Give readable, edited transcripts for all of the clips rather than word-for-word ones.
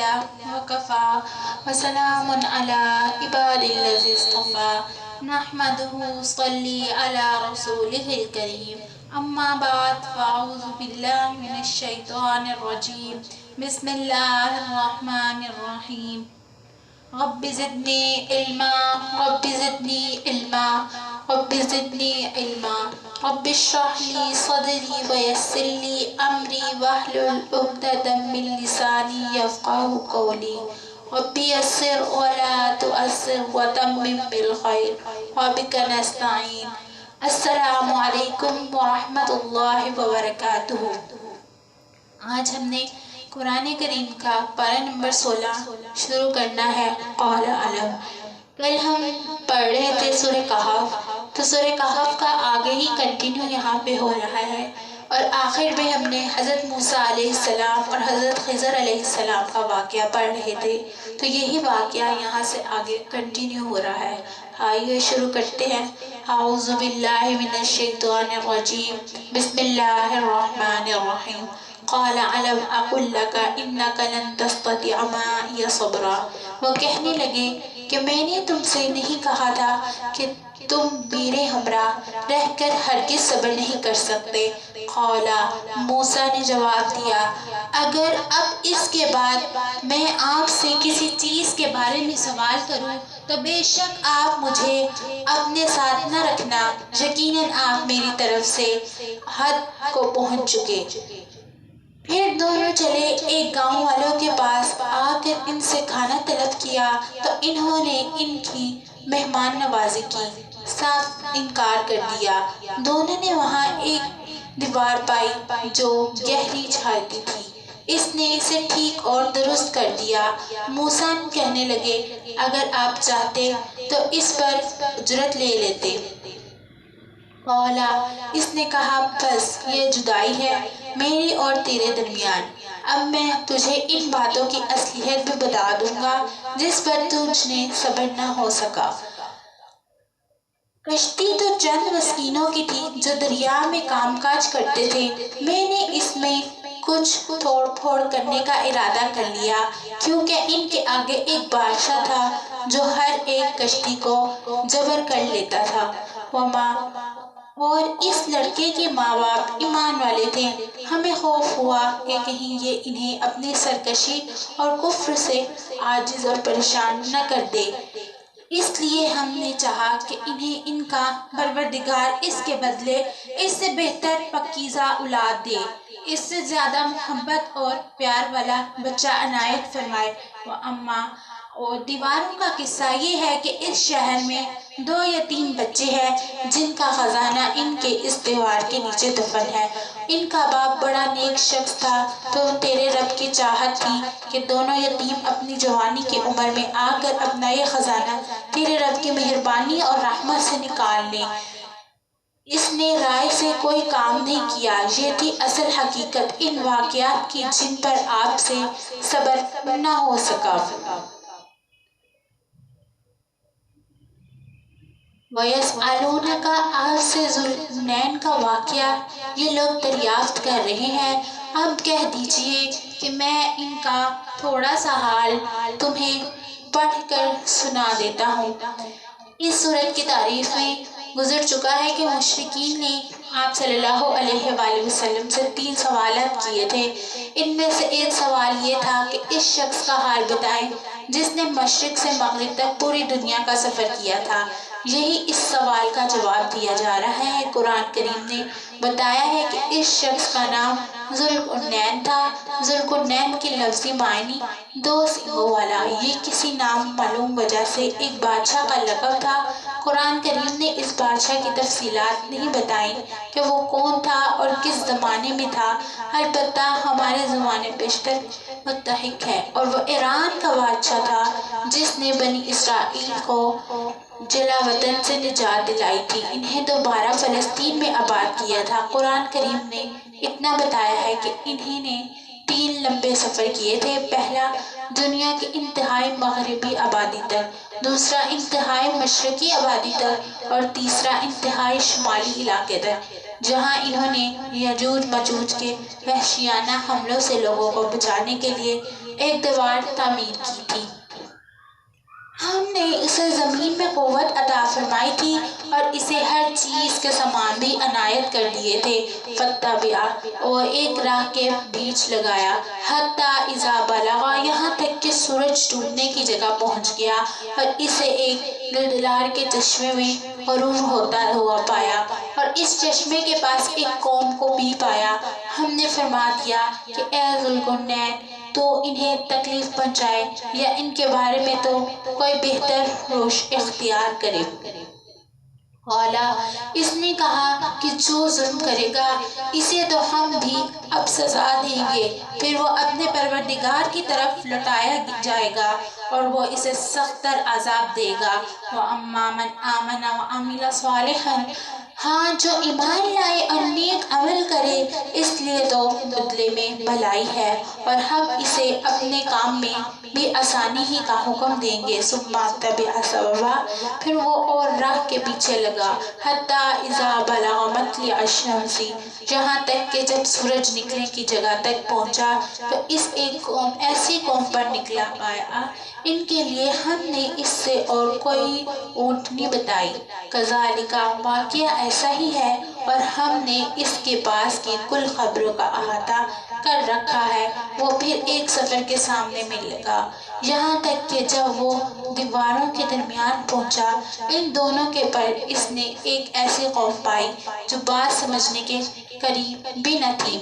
لله وكفى وسلام على عباد الذي اصطفى نحمده صلي على رسوله الكريم أما بعد فأعوذ بالله من الشيطان الرجيم بسم الله الرحمن الرحيم رب زدني علما رب زدني علما رب زدني علما رب اشرح لي صدري ويسر لي أمري واحلل عقدة من لساني يفقهوا قولي رب يسر ولا تؤسر وتمم بالخير وبك نستعين السلام علیکم ورحمۃ اللہ وبرکاتہ۔ آج ہم نے قرآن کریم کا پارہ نمبر 16 شروع کرنا ہے۔ قال علم۔ کل ہم پڑھ رہے تھے سورہ کہف، تو سورہ کہف کا آگے ہی کنٹینیو یہاں پہ ہو رہا ہے، اور آخر میں ہم نے حضرت موسیٰ علیہ السلام اور حضرت خضر علیہ السلام کا واقعہ پڑھ رہے تھے، تو یہی واقعہ یہاں سے آگے کنٹینیو ہو رہا ہے۔ آئیے شروع کرتے ہیں۔ اعوذ باللہ من الشیطان الرجیم بسم اللہ الرحمن الرحیم قال علم اقل لک انک لن تستطیع معی صبرا۔ وہ کہنے لگے کہ میں نے تم سے نہیں کہا تھا کہ تم میرے ہمراہ رہ کر ہرگز صبر نہیں کر سکتے۔ قال، موسیٰ نے جواب دیا، اگر اب اس کے بعد میں آپ سے کسی چیز کے بارے میں سوال کروں تو بے شک آپ مجھے اپنے ساتھ نہ رکھنا، یقیناً آپ میری طرف سے حد کو پہنچ چکے۔ پھر دونوں چلے ایک گاؤں والوں کے پاس، آ کر ان سے کھانا طلب کیا تو انہوں نے ان کی مہمان نوازی کی، صاف انکار کر دیا۔ دونوں نے وہاں ایک دیوار پائی جو گہری چھاتی تھی، اس نے اسے ٹھیک اور درست کر دیا۔ موسیٰ کہنے لگے، اگر آپ چاہتے تو اس پر اجرت لے لیتے۔ قالا، اس نے کہا، بس یہ جدائی ہے میری اور تیرے درمیان، اب میں تجھے ان باتوں کی اصلیت بھی بتا دوں گا جس پر تجھ نے صبر نہ ہو سکا۔ کشتی تو چند مسکینوں کی تھی جو دریا میں کام کاج کرتے تھے، میں نے اس میں کچھ توڑ پھوڑ کرنے کا ارادہ کر لیا، کیونکہ ان کے آگے ایک بادشاہ تھا جو ہر ایک کشتی کو جبر کر لیتا تھا۔ وما، اور اس لڑکے کے ماں باپ ایمان والے تھے، ہمیں خوف ہوا کہ کہیں یہ انہیں اپنی سرکشی اور کفر سے عاجز اور پریشان نہ کر دے، اس لیے ہم نے چاہا کہ انہیں ان کا پروردگار اس کے بدلے اس سے بہتر پاکیزہ اولاد دے، اس سے زیادہ محبت اور پیار والا بچہ عنایت فرمائے۔ وَأَمَّا، اور دیواروں کا قصہ یہ ہے کہ اس شہر میں 2 یتیم بچے ہیں جن کا خزانہ ان کے اس دیوار کے نیچے دفن ہے۔ ان کا باپ بڑا نیک شخص تھا، تو تیرے رب کی چاہت تھی کہ دونوں یتیم اپنی جوانی کی عمر میں آ کر اپنا یہ خزانہ تیرے رب کی مہربانی اور رحمت سے نکال لیں۔ اس نے رائے سے کوئی کام نہیں کیا، یہ تھی اصل حقیقت ان واقعات کی جن پر آپ سے صبر نہ ہو سکا۔ وَيَسْأَلُونَكَ، آپ سے ذوالنین کا واقعہ یہ لوگ دریافت کر رہے ہیں، اب کہہ دیجئے کہ میں ان کا تھوڑا سا حال تمہیں پڑھ کر سنا دیتا ہوں۔ اس صورت کی تعریف میں گزر چکا ہے کہ مشرکین نے آپ صلی اللہ علیہ وآلہ وسلم سے 3 سوالات کیے تھے۔ ان میں سے ایک سوال یہ تھا کہ اس شخص کا حال بتائیں جس نے مشرق سے مغرب تک پوری دنیا کا سفر کیا تھا۔ یہی اس سوال کا جواب دیا جا رہا ہے۔ قرآن کریم نے بتایا ہے کہ اس شخص کا نام ذوالقرنین تھا۔ ذوالقرنین کے لفظی معنی 2 سینگوں والا، یہ کسی نام معلوم وجہ سے ایک بادشاہ کا لقب تھا۔ قرآن کریم نے اس بادشاہ کی تفصیلات نہیں بتائیں کہ وہ کون تھا اور کس زمانے میں تھا، البتہ ہمارے زمانے بیشتر متفق ہے، اور وہ ایران کا بادشاہ تھا جس نے بنی اسرائیل کو جلا وطن سے نجات دلائی تھی، انہیں دوبارہ فلسطین میں آباد کیا تھا۔ قرآن کریم نے اتنا بتایا ہے کہ انہیں نے 3 لمبے سفر کیے تھے، پہلا دنیا کی انتہائی مغربی آبادی تک، دوسرا انتہائی مشرقی آبادی تک، اور تیسرا انتہائی شمالی علاقے تک، جہاں انہوں نے یجوج مجوج کے وحشیانہ حملوں سے لوگوں کو بچانے کے لیے ایک دیوار تعمیر کی تھی۔ ہم نے اسے زمین میں قوت عطا فرمائی تھی اور اسے ہر چیز کے سامان بھی عنایت کر دیے تھے۔ فَاتَّبِعَ، اور ایک راہ کے بیچ لگایا، حَتَّىٰ اِذَا بَلَغَ، یہاں تک کہ سورج ڈوبنے کی جگہ پہنچ گیا، اور اسے ایک دلدلار کے چشمے میں غرور ہوتا ہوا پایا، اور اس چشمے کے پاس ایک قوم کو بھی پایا۔ ہم نے فرما دیا کہ اے ذوالقرنین، تو انہیں تکلیف پہنچائے یا ان کے بارے میں تو کوئی بہتر روش اختیار کرے۔ قالا، اس نے کہا کہ جو ظلم کرے گا اسے تو ہم بھی اب سزا دیں گے، پھر وہ اپنے پروردگار کی طرف لوٹایا جائے گا اور وہ اسے سخت تر عذاب دے گا۔ وَأَمَّا مَنْ آمَنَ وَعَمِلَ صَالِحًا، ہاں جو ایمان لائے اور نیک عمل کرے، اس لیے تو بدلے میں بھلائی ہے، اور ہم اسے اپنے کام میں بھی آسانی ہی کا حکم دیں گے۔ ثُمَّ اتَّبَعَ سَبَبًا، پھر وہ اور راہ کے پیچھے لگا، حَتَّىٰ اِذَا بَلَغَ مَطْلِعَ الشَّمْسِ، جہاں تک کہ جب سورج نکلنے کی جگہ تک پہنچا تو اس ایک ایسی قوم پر نکلا پایا، ان کے لیے ہم نے اس سے اور کوئی اونٹنی بتائی۔ کذالک، واقعہ ایسا ہی ہے، اور ہم نے اس کے پاس کی کل خبروں کا احاطہ کر رکھا ہے۔ وہ پھر ایک سفر کے سامنے میں لگا، یہاں تک کہ جب وہ دیواروں کے درمیان پہنچا، ان دونوں کے پر اس نے ایک ایسی قوم پائی جو بات سمجھنے کے قریب بھی نہ تھی۔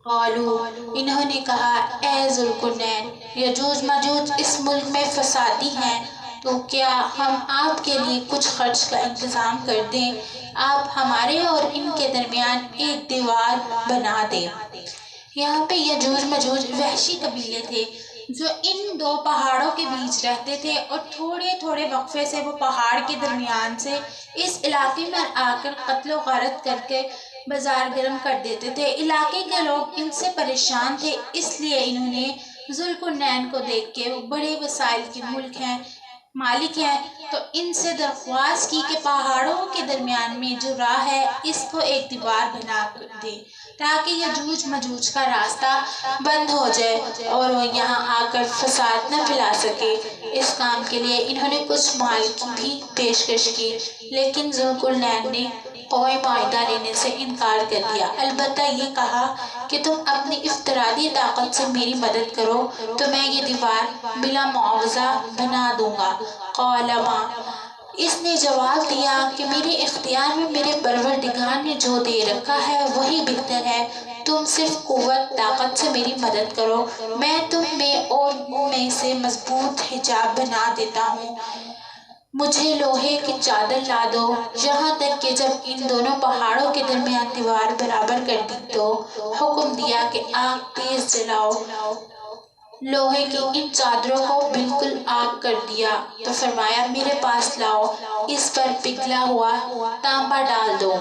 قالوا، انہوں نے کہا، اے ذوالقرنین، یجوج ماجوج اس ملک میں فسادی ہیں، تو کیا ہم آپ کے لیے کچھ خرچ کا انتظام کر دیں، آپ ہمارے اور ان کے درمیان ایک دیوار بنا دیں۔ یہاں پہ یجوج ماجوج وحشی قبیلے تھے جو ان دو پہاڑوں کے بیچ رہتے تھے، اور تھوڑے تھوڑے وقفے سے وہ پہاڑ کے درمیان سے اس علاقے میں آ کر قتل و غارت کر کے بازار گرم کر دیتے تھے۔ علاقے کے لوگ ان سے پریشان تھے، اس لیے انہوں نے ذوالقرنین کو دیکھ کے، وہ بڑے وسائل کے مالک ہیں، تو ان سے درخواست کی کہ پہاڑوں کے درمیان میں جو راہ ہے اس کو ایک دیوار بنا دے تاکہ یجوج ماجوج کا راستہ بند ہو جائے اور وہ یہاں آ کر فساد نہ پھیلا سکے۔ اس کام کے لیے انہوں نے کچھ مال کی بھی پیشکش کی، لیکن ذوالقرنین نے کوئی معاہدہ لینے سے انکار کر دیا، البتہ یہ کہا کہ تم اپنی انفرادی طاقت سے میری مدد کرو تو میں یہ دیوار بلا معاوضہ بنا دوں گا۔ قال ما، اس نے جواب دیا کہ میرے اختیار میں میرے پروردگار نے جو دے رکھا ہے وہی بہتر ہے، تم صرف قوت طاقت سے میری مدد کرو، میں تم میں اور میں سے مضبوط حجاب بنا دیتا ہوں، مجھے لوہے کی چادر لا دو، یہاں تک کہ جب ان دونوں پہاڑوں کے درمیان دیوار برابر کر دی تو حکم دیا کہ آگ تیز جلاؤ، لوہے کی ان چادروں کو بالکل آگ کر دیا، تو فرمایا میرے پاس لاؤ، اس پر پگھلا ہوا تانبا ڈال دو۔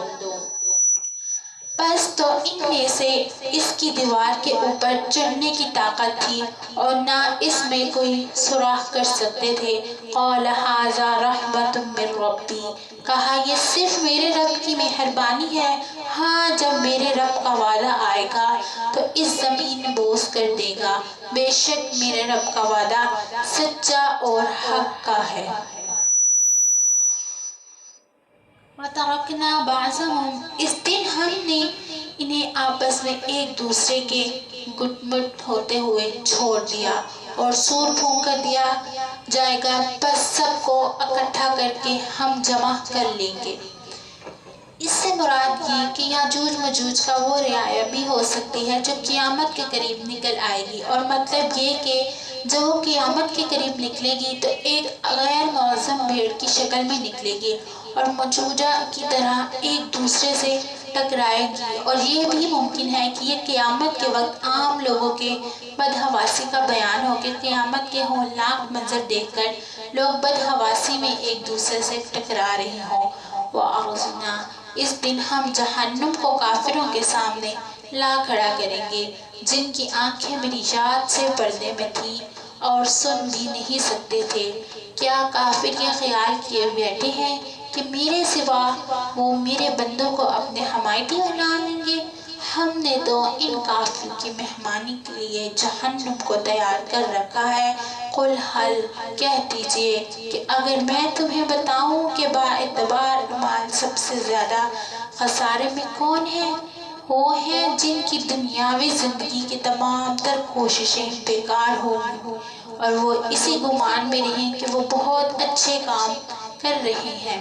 بس تو ان میں سے اس کی دیوار کے اوپر چڑھنے کی طاقت تھی اور نہ اس میں کوئی سوراخ کر سکتے تھے۔ قال ھذا رحمۃ من ربی، کہا یہ صرف میرے رب کی مہربانی ہے، ہاں جب میرے رب کا وعدہ آئے گا تو اس زمین بوس کر دے گا، بے شک میرے رب کا وعدہ سچا اور حق کا ہے۔ وَتَرَكْنَا بَعْضَهُمْ، اس دن ہم نے انہیں آپس میں ایک دوسرے کے گٹ مٹ ہوتے ہوئے چھوڑ دیا، اور سور پھونک کر دیا جائے گا، بس سب کو اکٹھا کر کے ہم جمع کر لیں گے۔ اس سے مراد یہ کہ یاجوج ماجوج کا وہ رعایا بھی ہو سکتی ہے جو قیامت کے قریب نکل آئے گی، اور مطلب یہ کہ جب وہ قیامت کے قریب نکلے گی تو ایک غیر معظم بھیڑ کی شکل میں نکلے گی اور مجوجہ کی طرح ایک دوسرے سے ٹکرائے گی، اور یہ بھی ممکن ہے کہ یہ قیامت کے وقت عام لوگوں کے بدحواسی کا بیان ہو کہ قیامت کے ہولناک منظر دیکھ کر لوگ بدحواسی میں ایک دوسرے سے ٹکرا رہے ہوں۔ وَأَعْرَضْنَا، اس دن ہم جہنم کو کافروں کے سامنے لا کھڑا کریں گے جن کی آنکھیں میری یاد سے پردے میں تھیں اور سن بھی نہیں سکتے تھے۔ کیا کافر یہ خیال کیے بیٹھے ہیں کہ میرے سوا وہ میرے بندوں کو اپنے حمایتی بنا لیں گے؟ ہم نے تو ان کافر کی مہمانی کے لیے جہنم کو تیار کر رکھا ہے۔ قل حل، کہہ دیجئے کہ اگر میں تمہیں بتاؤں کہ با اعتبار اعمال سب سے زیادہ خسارے میں کون ہیں، وہ ہیں جن کی دنیاوی زندگی کی تمام تر کوششیں بیکار ہوگی اور وہ اسی گمان میں رہیں کہ وہ بہت اچھے کام کر رہے ہیں۔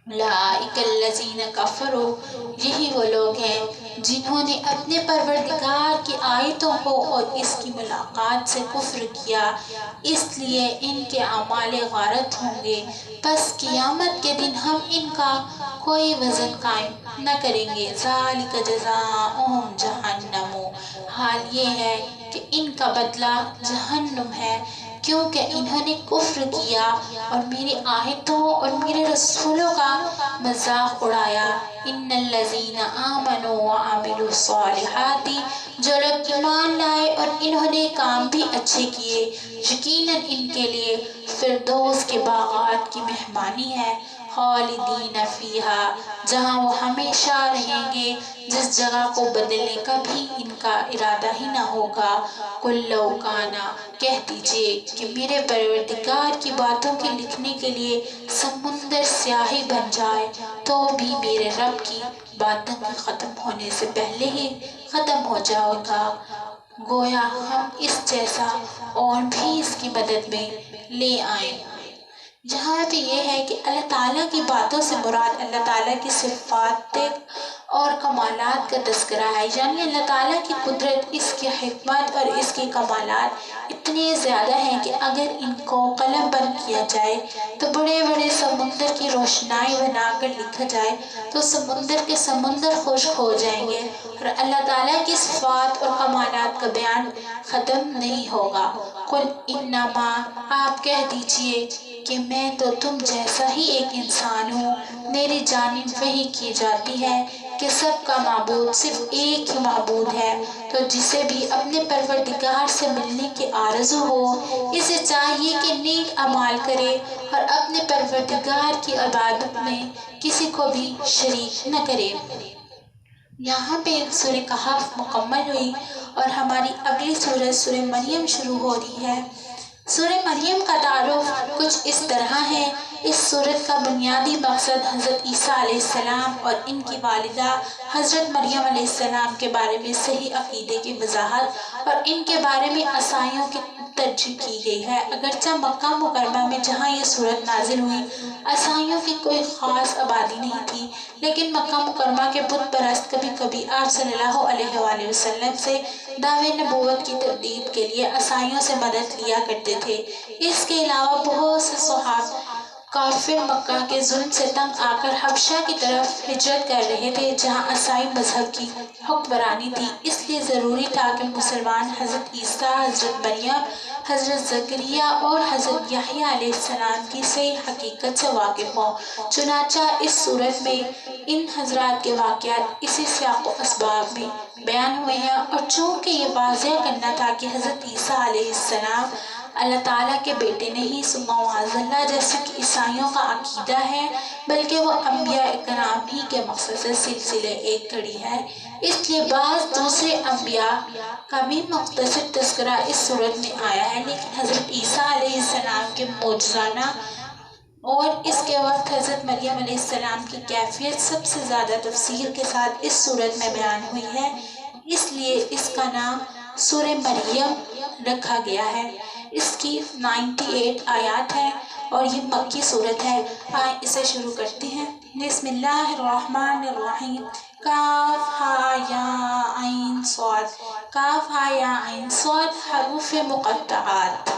اولئک الذین کفروا، یہی وہ لوگ ہیں جنہوں نے اپنے پروردگار کی آیتوں کو اور اس کی ملاقات سے کفر کیا، اس لیے ان کے اعمال غارت ہوں گے، پس قیامت کے دن ہم ان کا کوئی وزن قائم نہ کریں گے۔ ذالک جزاؤہم جہنم، حال یہ ہے کہ ان کا بدلہ جہنم ہے، کیونکہ انہوں نے کفر کیا اور میری آیتوں اور میرے رسولوں کا مذاق اڑایا۔ ان الذین آمنوا وعملوا الصالحات، جو لوگ ایمان لائے اور انہوں نے کام بھی اچھے کیے، یقیناً ان کے لیے فردوس کے باغات کی مہمانی ہے، خالدین فیہا، جہاں وہ ہمیشہ رہیں گے، جس جگہ کو بدلنے کا بھی ان کا ارادہ ہی نہ ہوگا۔ قل لو کان، کہہ دیجئے کہ میرے پروردگار کی باتوں کے لکھنے کے لیے سمندر سیاہی بن جائے تو بھی میرے رب کی باتوں کے ختم ہونے سے پہلے ہی ختم ہو جائے گا، گویا ہم اس جیسا اور بھی اس کی مدد میں لے آئیں۔ یہاں پہ یہ ہے کہ اللہ تعالیٰ کی باتوں سے مراد اللہ تعالیٰ کی صفات اور کمالات کا تذکرہ ہے، یعنی اللہ تعالیٰ کی قدرت، اس کی حکمت اور اس کے کمالات اتنے زیادہ ہیں کہ اگر ان کو قلم بند کیا جائے تو بڑے بڑے سمندر کی روشنائی بنا کر لکھا جائے تو سمندر کے سمندر خشک ہو جائیں گے اور اللہ تعالیٰ کی صفات اور کمالات کا بیان ختم نہیں ہوگا۔ قل انما، آپ کہہ دیجئے کہ میں تو تم جیسا ہی ایک انسان ہوں، میری جانب وحی کی جاتی ہے کہ سب کا معبود صرف ایک ہی معبود ہے، تو جسے بھی اپنے پروردگار سے ملنے کی آرزو ہو، اسے چاہیے کہ نیک اعمال کرے اور اپنے پروردگار کی عبادت میں کسی کو بھی شریک نہ کرے۔ یہاں پہ سورہ کہف مکمل ہوئی اور ہماری اگلی سورہ سورہ مریم شروع ہو رہی ہے۔ سورہ مریم کا تعارف کچھ اس طرح ہے۔ اس سورت کا بنیادی مقصد حضرت عیسیٰ علیہ السلام اور ان کی والدہ حضرت مریم علیہ السلام کے بارے میں صحیح عقیدے کی وضاحت اور ان کے بارے میں عیسائیوں کی ترجیح کی گئی ہے۔ اگرچہ مکہ مکرمہ میں جہاں یہ سورت نازل ہوئی عیسائیوں کی کوئی خاص آبادی نہیں تھی، لیکن مکہ مکرمہ کے بت پرست کبھی کبھی آپ صلی اللہ علیہ وآلہ وسلم سے دعوے نبوت کی تردید کے لیے عیسائیوں سے مدد لیا کرتے تھے۔ اس کے علاوہ بہت سے صحابہ کافر مکہ کے ظلم سے تنگ آ کر حبشہ کی طرف ہجرت کر رہے تھے، جہاں عیسائی مذہب کی حکمرانی تھی۔ اس لیے ضروری تھا کہ مسلمان حضرت عیسیٰ، حضرت مریم، حضرت زکریا اور حضرت یحییٰ علیہ السلام کی صحیح حقیقت سے واقف ہوں۔ چنانچہ اس صورت میں ان حضرات کے واقعات اسی سیاق و اسباب میں بیان ہوئے ہیں، اور چونکہ یہ واضح کرنا تھا کہ حضرت عیسیٰ علیہ السلام اللہ تعالیٰ کے بیٹے نہیں ثم معاذ اللہ جیسا کہ عیسائیوں کا عقیدہ ہے، بلکہ وہ انبیاء کرام ہی کے مقصد سے سلسلے ایک کڑی ہے، اس لیے بعض دوسرے انبیاء کا بھی مختصر تذکرہ اس صورت میں آیا ہے، لیکن حضرت عیسیٰ علیہ السلام کے معجزانہ اور اس کے وقت حضرت مریم علیہ السلام کی کیفیت سب سے زیادہ تفصیل کے ساتھ اس صورت میں بیان ہوئی ہے، اس لیے اس کا نام سورہ مریم رکھا گیا ہے۔ اس کی 98 آیات ہیں اور یہ مکی صورت ہے۔ آئیں اسے شروع کرتے ہیں۔ بسم اللہ الرحمن الرحیم۔ کاف ہا یا عین صاد، کاف ہا یا عین صاد حروف مقطعات۔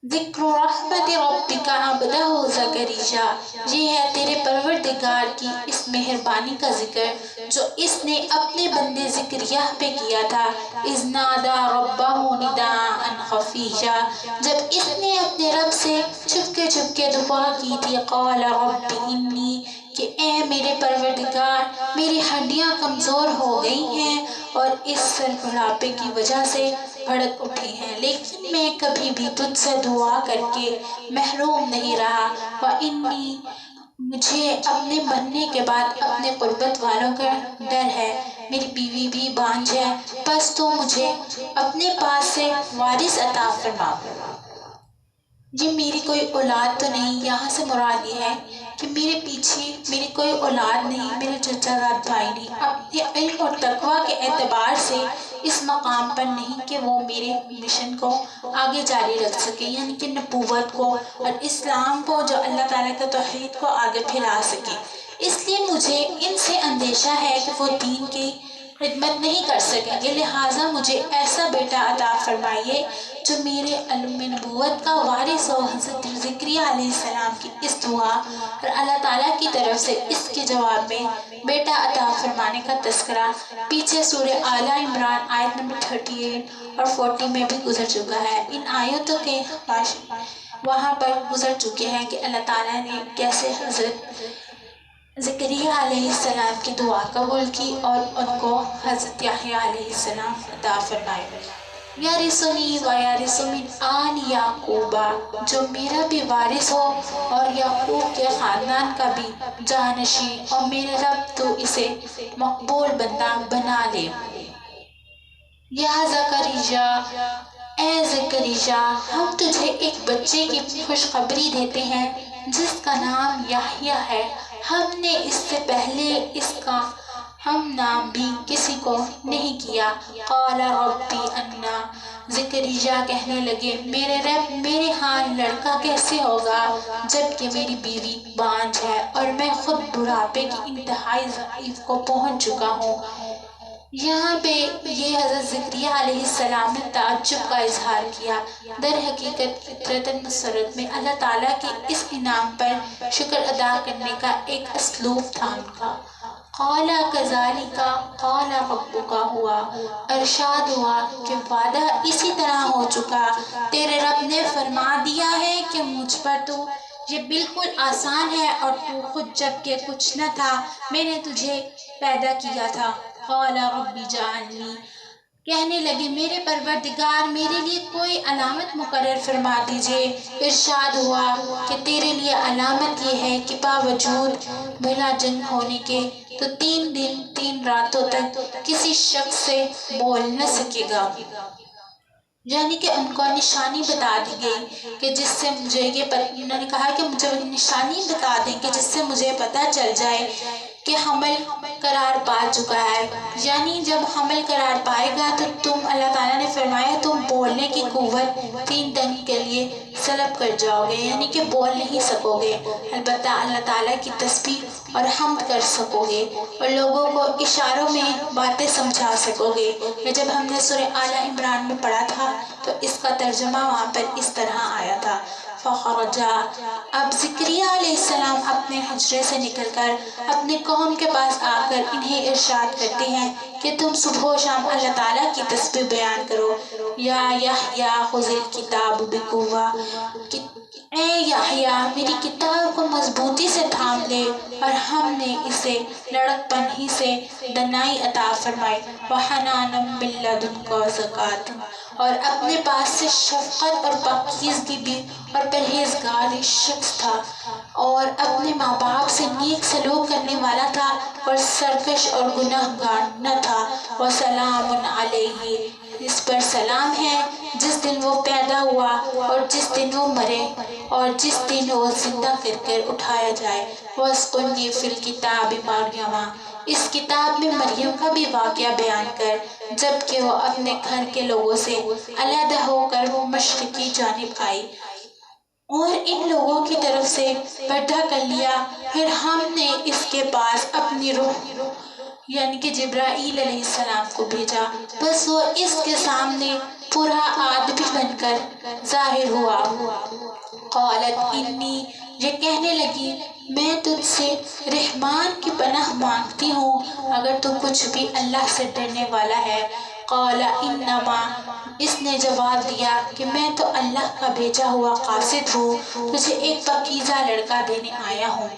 ذکر رحمت ربک عبدہ زکریا، یہ ہے تیرے پروردگار کی اس مہربانی کا ذکر جو اس نے اپنے بندے زکریا پہ کیا تھا۔ اذ نادى ربہ نداء خفیا، جب اس نے اپنے رب سے چھپ کے دعا کی تھی۔ قال رب انی، کہ اے میرے پروردگار میری ہڈیاں کمزور ہو گئی ہیں اور اس سر بڑھاپے کی وجہ سے بھڑک اٹھی ہیں، لیکن میں کبھی بھی تجھ سے دعا کر کے محروم نہیں رہا۔ وَإِنِّي، مجھے اپنے مرنے کے بعد اپنے قربت والوں کا ڈر ہے۔ میری بیوی بھی بانجھ ہے، بس تو مجھے اپنے پاس سے وارث عطا فرما۔ یہ میری کوئی اولاد تو نہیں، یہاں سے مراد یہ ہے کہ میرے پیچھے میری کوئی اولاد نہیں، میرے چچا زاد بھائی نہیں، اپنے علم اور تقویٰ کے اعتبار سے اس مقام پر نہیں کہ وہ میرے مشن کو آگے جاری رکھ سکے، یعنی کہ نبوت کو اور اسلام کو، جو اللہ تعالیٰ کے توحید کو آگے پھیلا سکے۔ اس لیے مجھے ان سے اندیشہ ہے کہ وہ دین کی خدمت نہیں کر سکیں گے، لہٰذا مجھے ایسا بیٹا عطا فرمائیے جو میرے علم نبوت کا وارث ہو۔ حضرت زکریا علیہ السلام کی اس دعا اور اللہ تعالیٰ کی طرف سے اس کے جواب میں بیٹا عطا فرمانے کا تذکرہ پیچھے سورہ آل عمران آیت نمبر 38 اور 40 میں بھی گزر چکا ہے۔ ان آیتوں کے وہاں پر گزر چکے ہیں کہ اللہ تعالیٰ نے کیسے حضرت زکریا علیہ السلام کی دعا قبول کی اور ان کو حضرت یحییٰ علیہ السلام عطا فرمائے۔ یارثنی و یارث من آل یعقوب، جو میرا بھی وارث ہو اور یعقوب کے خاندان کا بھی جانشین، اور میرے رب تو اسے مقبول بندہ بنا لے۔ یا زکریا، اے زکریا، ہم تجھے ایک بچے کی خوشخبری دیتے ہیں جس کا نام یحییٰ ہے۔ ہم نے اس سے پہلے اس کا ہم نام بھی کسی کو نہیں کیا۔ قال ربی انا، زکریا کہنے لگے میرے رب، میرے ہاں لڑکا کیسے ہوگا جبکہ میری بیوی بانجھ ہے اور میں خود بڑھاپے کی انتہائی ضعیف کو پہنچ چکا ہوں۔ یہاں پہ یہ حضرت زکریا علیہ السلام نے تعجب کا اظہار کیا۔ در حقیقت فطرت مسرت میں اللہ تعالیٰ کے اس انعام پر شکر ادا کرنے کا ایک اسلوب تھا ان کا۔ قال کذالک قال ربک، ہوا ارشاد ہوا کہ وعدہ اسی طرح ہو چکا، تیرے رب نے فرما دیا ہے کہ مجھ پر تو یہ بالکل آسان ہے، اور تو خود جب کہ کچھ نہ تھا میں نے تجھے پیدا کیا تھا۔ قال رب اجعلنی، کہنے لگے میرے پروردگار میرے لیے کوئی علامت مقرر فرما دیجئے۔ ارشاد ہوا کہ تیرے لیے علامت یہ ہے کہ باوجود بھلا جنگ ہونے کے تو 3 دن 3 راتوں تک کسی شخص سے بول نہ سکے گا، یعنی کہ ان کو نشانی بتا دی گئی کہ جس سے مجھے انہوں نے کہا کہ مجھے نشانی بتا دیں کہ جس سے مجھے پتہ چل جائے کہ حمل قرار پا چکا ہے، یعنی جب حمل قرار پائے گا تو تم، اللہ تعالیٰ نے فرمایا، تم بولنے کی قوت 3 دن کے لیے سلب کر جاؤ گے، یعنی کہ بول نہیں سکو گے، البتہ اللہ تعالیٰ کی تسبیح اور حمد کر سکو گے اور لوگوں کو اشاروں میں باتیں سمجھا سکو گے۔ جب ہم نے سورہ آل عمران میں پڑھا تھا تو اس کا ترجمہ وہاں پر اس طرح آیا تھا۔ فخرجا، اب زکریا علیہ السلام اپنے حجرے سے نکل کر اپنے قوم کے پاس آ کر انہیں ارشاد کرتے ہیں کہ تم صبح و شام اللہ تعالیٰ کی تسبیح بیان کرو۔ یا یحییٰ خذ الکتاب بقوہ، اے یحییٰ میری کتاب کو مضبوطی سے تھام لے، اور ہم نے اسے لڑک پن ہی سے دنائی عطا فرمائی۔ وحنانا من لدنک وزکاۃ، اور اپنے پاس سے شفقت اور پاکیزگی بھی اور پرہیزگار شخص تھا، اور اپنے ماں باپ سے نیک سلوک کرنے والا تھا، اور سرکش اور گناہ گار نہ تھا۔ وسلام علیہ، اس پر سلام ہے جس دن وہ پیدا ہوا اور جس دن وہ مرے اور جس دن وہ زندہ کر اٹھایا جائے۔ وَاذْكُرْنِي فِي الْكِتَابِ مَرْيَمَ، اس کتاب میں مریم کا بھی واقعہ بیان کر جبکہ وہ اپنے گھر کے لوگوں سے علیحدہ ہو کر وہ مشرقی جانب آئی اور ان لوگوں کی طرف سے پردہ کر لیا، پھر ہم نے اس کے پاس اپنی روح یعنی کہ جبرائیل علیہ السلام کو بھیجا، بس وہ اس کے سامنے پورا آدمی بن کر ظاہر ہوا۔ قالت انی، یہ کہنے لگی میں تجھ سے رحمان کی پناہ مانگتی ہوں اگر تو کچھ بھی اللہ سے ڈرنے والا ہے۔ قال انما، اس نے جواب دیا کہ میں تو اللہ کا بھیجا ہوا قاصد ہوں، تجھے ایک پاکیزہ لڑکا دینے آیا ہوں۔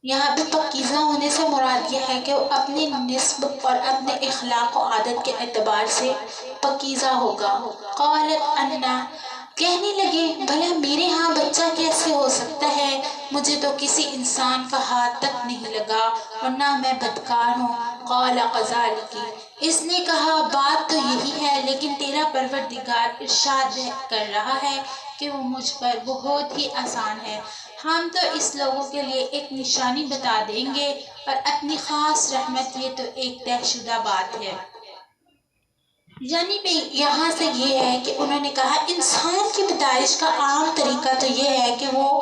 یہاں پہ پاکیزہ ہونے سے مراد یہ ہے کہ وہ اپنی نسب اور اپنے اخلاق و عادت کے اعتبار سے پاکیزہ ہوگا۔ قالت انا، کہنے لگے بھلا میرے ہاں بچہ کیسے ہو سکتا ہے؟ مجھے تو کسی انسان کا ہاتھ تک نہیں لگا اور نہ میں بدکار ہوں۔ قال کذالک، اس نے کہا بات تو یہی ہے، لیکن تیرا پروردگار ارشاد کر رہا ہے کہ وہ مجھ پر بہت ہی آسان ہے۔ ہم تو اس لوگوں کے لیے ایک نشانی بتا دیں گے اور اپنی خاص رحمت، یہ تو ایک طے شدہ بات ہے۔ یعنی یہاں سے یہ ہے کہ انہوں نے کہا انسان کی پیدائش کا عام طریقہ تو یہ ہے کہ وہ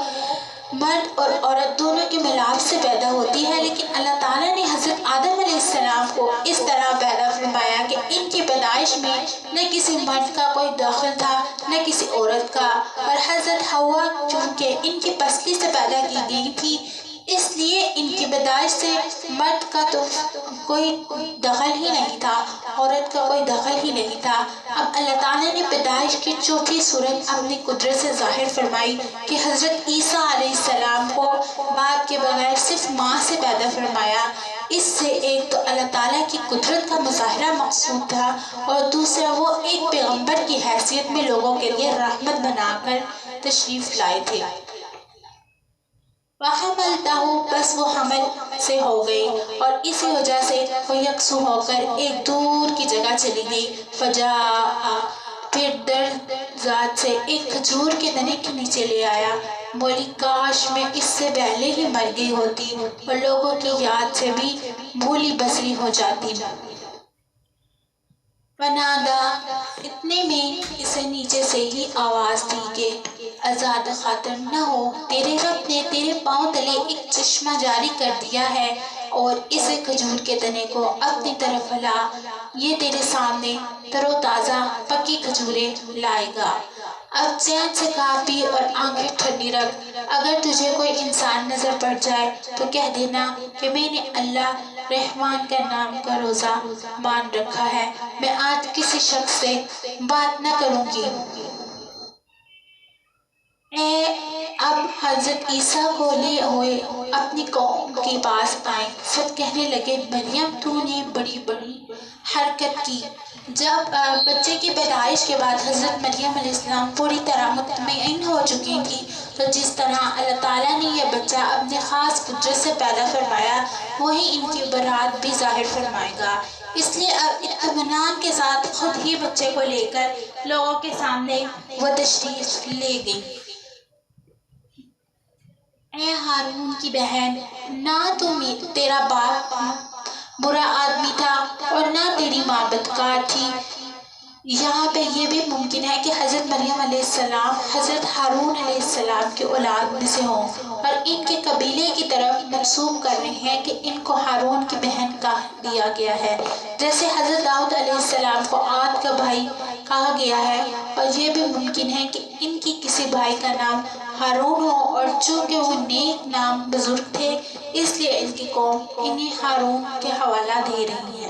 مرد اور عورت دونوں کے ملاپ سے پیدا ہوتی ہے، لیکن اللہ تعالیٰ نے حضرت آدم علیہ السلام کو اس طرح پیدا فرمایا کہ ان کی پیدائش میں نہ کسی مرد کا کوئی دخل تھا نہ کسی عورت کا، اور حضرت حوا چونکہ ان کی پسلی سے پیدا کی گئی تھی اس لیے ان کی پیدائش سے مرد کا تو کوئی دخل ہی نہیں تھا، عورت کا کوئی دخل ہی نہیں تھا۔ اب اللہ تعالیٰ نے پیدائش کی چوتھی صورت اپنی قدرت سے ظاہر فرمائی کہ حضرت عیسیٰ علیہ السلام کو باپ کے بغیر صرف ماں سے پیدا فرمایا۔ اس سے ایک تو اللہ تعالیٰ کی قدرت کا مظاہرہ مقصود تھا اور دوسرا وہ ایک پیغمبر کی حیثیت میں لوگوں کے لیے رحمت بنا کر تشریف لائے تھے۔ وَحَمَلْتَهُ، بس وہ حمل سے ہو گئی اور اسی وجہ سے وہ یکسو ہو کر ایک دور کی جگہ چلی گئی۔ فَجَاءَ، پھر درد ذات سے ایک کھجور کے تنے کے نیچے لے آیا۔ بولی کاش میں اس سے پہلے ہی مر گئی ہوتی اور لوگوں کی یاد سے بھی بھولی بسری ہو جاتی۔ فنادا، اتنے میں اسے نیچے سے ہی آواز دی کہ آزاد خاطر نہ ہو، تیرے رب نے تیرے پاؤں تلے ایک چشمہ جاری کر دیا ہے اور اسے کھجور کے تنے کو اپنی طرف ہلا، یہ تیرے سامنے تر و تازہ پکی کھجوریں لائے گا۔ اب چین سے کھا پی اور آنکھیں ٹھنڈی رکھ، اگر تجھے کوئی انسان نظر پڑ جائے تو کہہ دینا کہ میں نے اللہ رحمان کا نام کا روزہ مان رکھا ہے، میں آج کسی شخص سے بات نہ کروں گی۔ اب حضرت عیسیٰ کو لیے ہوئے اپنی قوم کے پاس آئیں، سب کہنے لگے مریم تو نے بڑی بڑی حرکت کی۔ جب بچے کی پیدائش کے بعد حضرت مریم علیہ السلام پوری طرح مطمئن ہو چکی تھی، تو جس طرح اللہ تعالیٰ نے یہ بچہ اپنے خاص قدرت سے پیدا فرمایا وہی ان کی برات بھی ظاہر فرمائے گا۔ اس لیے اب اطمینان کے ساتھ خود ہی بچے کو لے کر لوگوں کے سامنے وہ تشریف لے گئی۔ اے ہارون کی بہن، نہ تو تیرا باپ برا آدمی تھا اور نہ تیری ماں بدکار تھی۔ یہاں پہ یہ بھی ممکن ہے کہ حضرت مریم علیہ السلام حضرت ہارون علیہ السلام کے اولاد میں سے ہوں اور ان کے قبیلے کی طرف منسوب کر رہے ہیں کہ ان کو ہارون کی بہن کہا دیا گیا ہے، جیسے حضرت داؤد علیہ السلام کو عاد کا بھائی کہا گیا ہے، اور یہ بھی ممکن ہے کہ ان کی کسی بھائی کا نام ہارون ہو، اور چونکہ وہ نیک نام بزرگ تھے اس لیے ان کی قوم انہیں ہارون کے حوالہ دے رہی ہے۔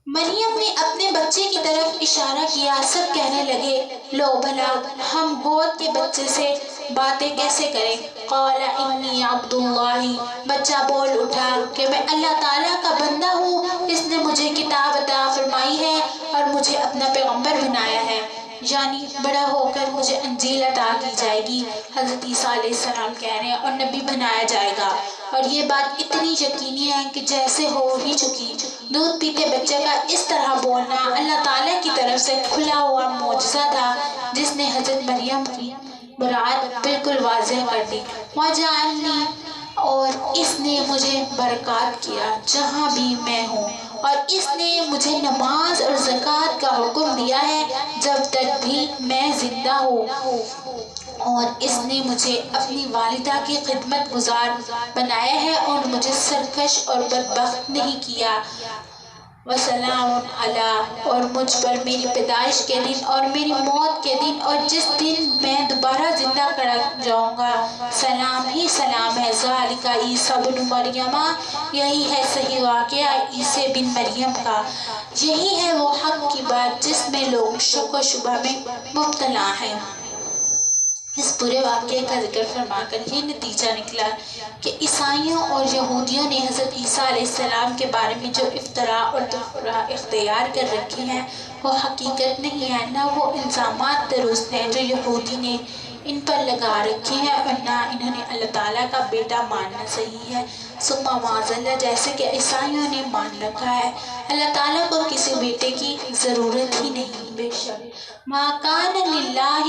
مریم نے اپنے بچے کی طرف اشارہ کیا، سب کہنے لگے لو بھلا ہم گود کے بچے سے باتیں کیسے کریں؟ قال انی عبد اللہ، بچہ بول اٹھا کہ میں اللہ تعالیٰ کا بندہ ہوں، اس نے مجھے کتاب عطا فرمائی ہے اور مجھے اپنا پیغمبر بنایا ہے، یعنی بڑا ہو کر مجھے انجیل عطا کی جائے گی۔ حضرت عیسیٰ علیہ السلام کہہ رہے ہیں اور نبی بنایا جائے گا، اور یہ بات اتنی یقینی ہے کہ جیسے ہو ہی چکی۔ دودھ پیتے بچے کا اس طرح بولنا اللہ تعالیٰ کی طرف سے کھلا ہوا معجزہ تھا جس نے حضرت مریم کی برات بالکل واضح کر دی۔ وَجَعَلْنِي، اور اس نے مجھے برکات کیا جہاں بھی میں ہوں، اور اس نے مجھے نماز اور زکوٰۃ کا حکم دیا ہے جب تک بھی میں زندہ ہوں، اور اس نے مجھے اپنی والدہ کی خدمت گزار بنایا ہے اور مجھے سرکش اور بدبخت نہیں کیا۔ وسلام علی، اور مجھ پر میری پیدائش کے دن اور میری موت کے دن اور جس دن میں دوبارہ زندہ کرا جاؤں گا سلام ہی سلام ہے۔ ذالک عیسیٰ بن مریم، یہی ہے صحیح واقعہ عیسیٰ بن مریم کا، یہی ہے وہ حق کی بات جس میں لوگ شک و شبہ میں مبتلا ہیں۔ اس برے واقعے کا ذکر فرما کر یہ نتیجہ نکلا کہ عیسائیوں اور یہودیوں نے حضرت عیسیٰ علیہ السلام کے بارے میں جو افتراء اور تفرہ اختیار کر رکھی ہیں وہ حقیقت نہیں ہے، نہ وہ الزامات درست ہیں جو یہودی نے ان پر لگا رکھے ہیں، اور نہ انہوں نے اللہ تعالیٰ کا بیٹا ماننا صحیح ہے۔ ثم معذلہ، جیسے کہ عیسائیوں نے مان رکھا ہے اللہ تعالیٰ کو کسی بیٹے کی ضرورت ہی نہیں۔ بے شک ما کان للہ،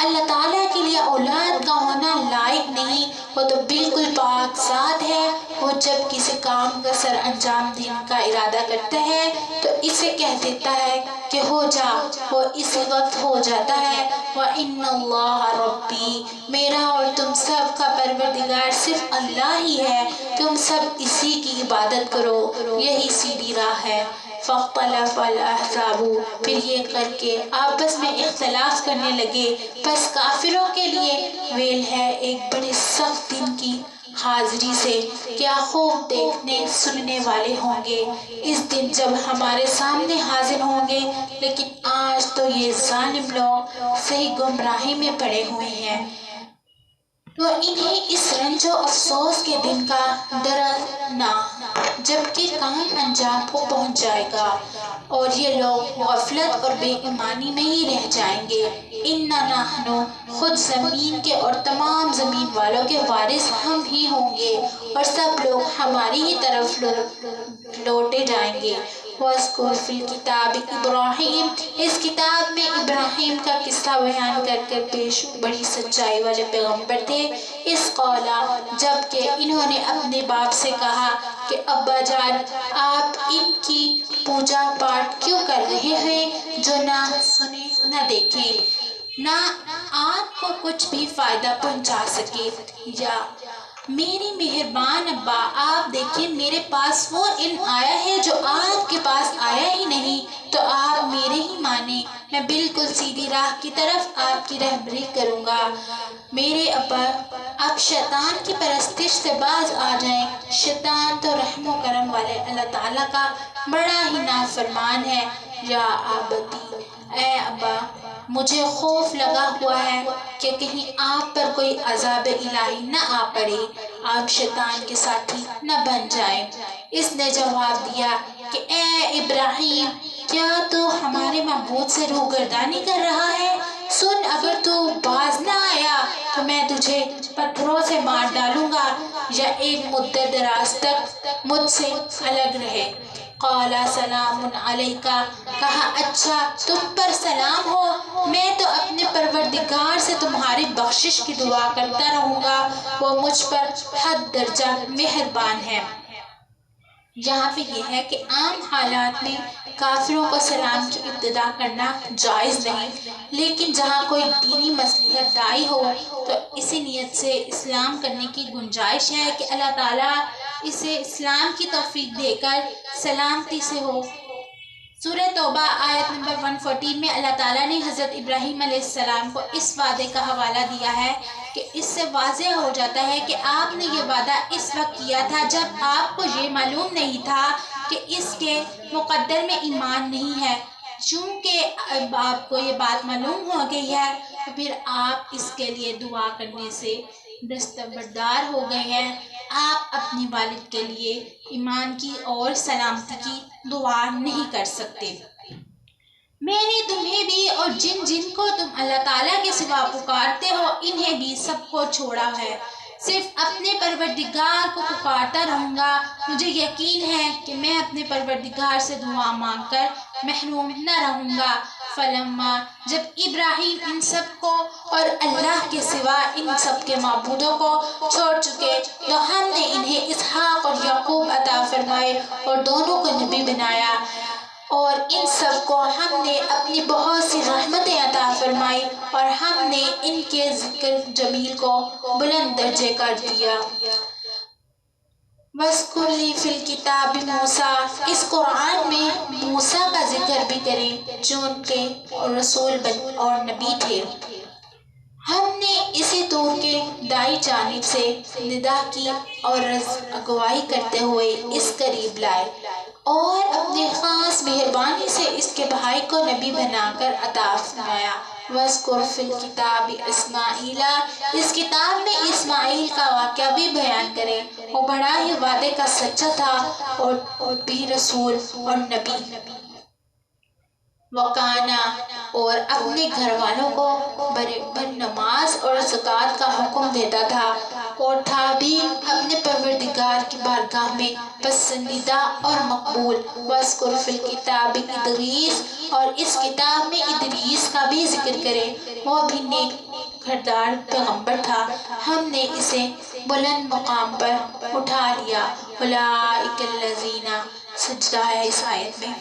اللہ تعالیٰ کے لیے اولاد کا ہونا لائق نہیں، وہ تو بالکل پاک ذات ہے۔ وہ جب کسی کام کا سر انجام دینے کا ارادہ کرتا ہے تو اسے کہہ دیتا ہے کہ ہو جا، وہ اسی وقت ہو جاتا ہے۔ وَإِنَّ اللَّهَ رَبِّي، میرا اور تم سب کا پروردگار صرف اللہ ہی ہے، تم سب اسی کی عبادت کرو، یہی سیدھی راہ ہے۔ فاختلف الاحزاب، پھر یہ کر کے آپس میں اختلاف کرنے لگے، بس کافروں کے لیے ویل ہے ایک بڑے سخت دن کی حاضری سے، کیا خوب دیکھنے سننے والے ہوں گے اس دن جب ہمارے سامنے حاضر ہوں گے، لیکن آج تو یہ ظالم لوگ صحیح گمراہی میں پڑے ہوئے ہیں۔ تو انہیں اس رنج و افسوس کے دن کا ڈر نہ، جبکہ کام انجام کو پہنچ جائے گا اور یہ لوگ غفلت اور بے ایمانی میں ہی رہ جائیں گے۔ اِنَّا نَحْنُ، خود زمین کے اور تمام زمین والوں کے وارث ہم ہی ہوں گے، اور سب لوگ ہماری ہی طرف لوٹے جائیں گے۔ وَاذْكُرْ فِي الْكِتَابِ ابراہیم، اس کتاب میں ابراہیم کا قصہ بیان کر کر پیش بڑی سچائی والے پیغمبر تھے۔ اس قولا، جب کہ انہوں نے اپنے باپ سے کہا کہ ابا جان، آپ ان کی پوجا پاٹ کیوں کر رہے ہیں جو نہ سنے نہ دیکھیں، نہ آپ کو کچھ بھی فائدہ پہنچا سکے؟ یا میری مہربان ابا، آپ دیکھیں میرے پاس وہ علم آیا ہے جو آپ کے پاس آیا ہی نہیں، تو آپ میرے ہی مانیں، میں بالکل سیدھی راہ کی طرف آپ کی رہبری کروں گا۔ میرے ابا، آپ شیطان کی پرستش سے باز آ جائیں، شیطان تو رحم و کرم والے اللہ تعالیٰ کا بڑا ہی نافرمان ہے۔ یا آبتی، اے ابا، مجھے خوف لگا ہوا ہے کہ کہیں آپ پر کوئی عذاب الہی نہ آ پڑے، آپ شیطان کے ساتھی نہ بن جائیں۔ اس نے جواب دیا کہ اے ابراہیم، کیا تو ہمارے معبود سے روگردانی کر رہا ہے؟ سن، اگر تو باز نہ آیا تو میں تجھے پتھروں سے مار ڈالوں گا، یا ایک مدت دراز تک مجھ سے الگ رہے۔ قال سلام علیک، کہا اچھا تم پر سلام ہو، میں تو اپنے پروردگار سے تمہاری بخشش کی دعا کرتا رہوں گا، وہ مجھ پر حد درجہ مہربان ہے۔ یہاں پہ یہ ہے کہ عام حالات میں کافروں کو سلام کی ابتدا کرنا جائز نہیں، لیکن جہاں کوئی دینی مصلحت داعی ہو تو اسی نیت سے اسلام کرنے کی گنجائش ہے کہ اللہ تعالیٰ اسے اسلام کی توفیق دے کر سلامتی سے ہو۔ سورہ توبہ آیت نمبر 114 میں اللہ تعالیٰ نے حضرت ابراہیم علیہ السلام کو اس وعدے کا حوالہ دیا ہے کہ اس سے واضح ہو جاتا ہے کہ آپ نے یہ وعدہ اس وقت کیا تھا جب آپ کو یہ معلوم نہیں تھا کہ اس کے مقدر میں ایمان نہیں ہے۔ چونکہ اب آپ کو یہ بات معلوم ہو گئی ہے تو پھر آپ اس کے لیے دعا کرنے سے دستبردار ہو گئے ہیں۔ آپ اپنی والد کے لیے ایمان کی اور سلامتی کی دعا نہیں کر سکتے۔ میں نے تمہیں بھی اور جن جن کو تم اللہ تعالیٰ کے سوا پکارتے ہو انہیں بھی سب کو چھوڑا ہے، صرف اپنے پروردگار کو پکارتا رہوں گا۔ مجھے یقین ہے کہ میں اپنے پروردگار سے دعا مانگ کر محروم نہ رہوں گا۔ فلما، جب ابراہیم ان سب کو اور اللہ کے سوا ان سب کے معبودوں کو چھوڑ چکے تو ہم نے انہیں اسحاق اور یعقوب عطا فرمائے اور دونوں کو نبی بنایا، اور ان سب کو ہم نے اپنی بہت سی رحمتیں عطا فرمائی، اور ہم نے ان کے ذکر جمیل کو بلند درجے کر دیا۔ وَاذْكُرْ لِي فِي الْكِتَابِ مُوسَىٰ، اس قرآن میں موسیٰ کا ذکر بھی کریں جو ان کے رسول اور نبی تھے۔ ہم نے اسی طور کے دائیں جانب سے ندا کی اور اگوائی کرتے ہوئے اس قریب لائے، اور اپنے خاص مہربانی سے اس کے بھائی کو نبی بنا کر عطا فرمایا۔ وَاذْكُرْ فِي الْكِتَابِ اسماعیل، اس کتاب میں اسماعیل کا واقعہ بھی بیان کریں، وہ بڑا ہی وعدے کا سچا تھا اور بھی رسول اور نبی۔ وکانا، اور اپنے گھر والوں کو بر نماز اور زکوٰۃ کا حکم دیتا تھا، اور تھا بھی اپنے پروردگار کی بارگاہ میں پسندیدہ اور مقبول۔ وَاذْكُرْ فِي الْكِتَابِ ادریس، اور اس کتاب میں ادریس کا بھی ذکر کرے، وہ بھی نیک کردار پیغمبر تھا، ہم نے اسے بلند مقام پر اٹھا لیا۔ اولئک الذین، سجدہ ہے اس آیت میں،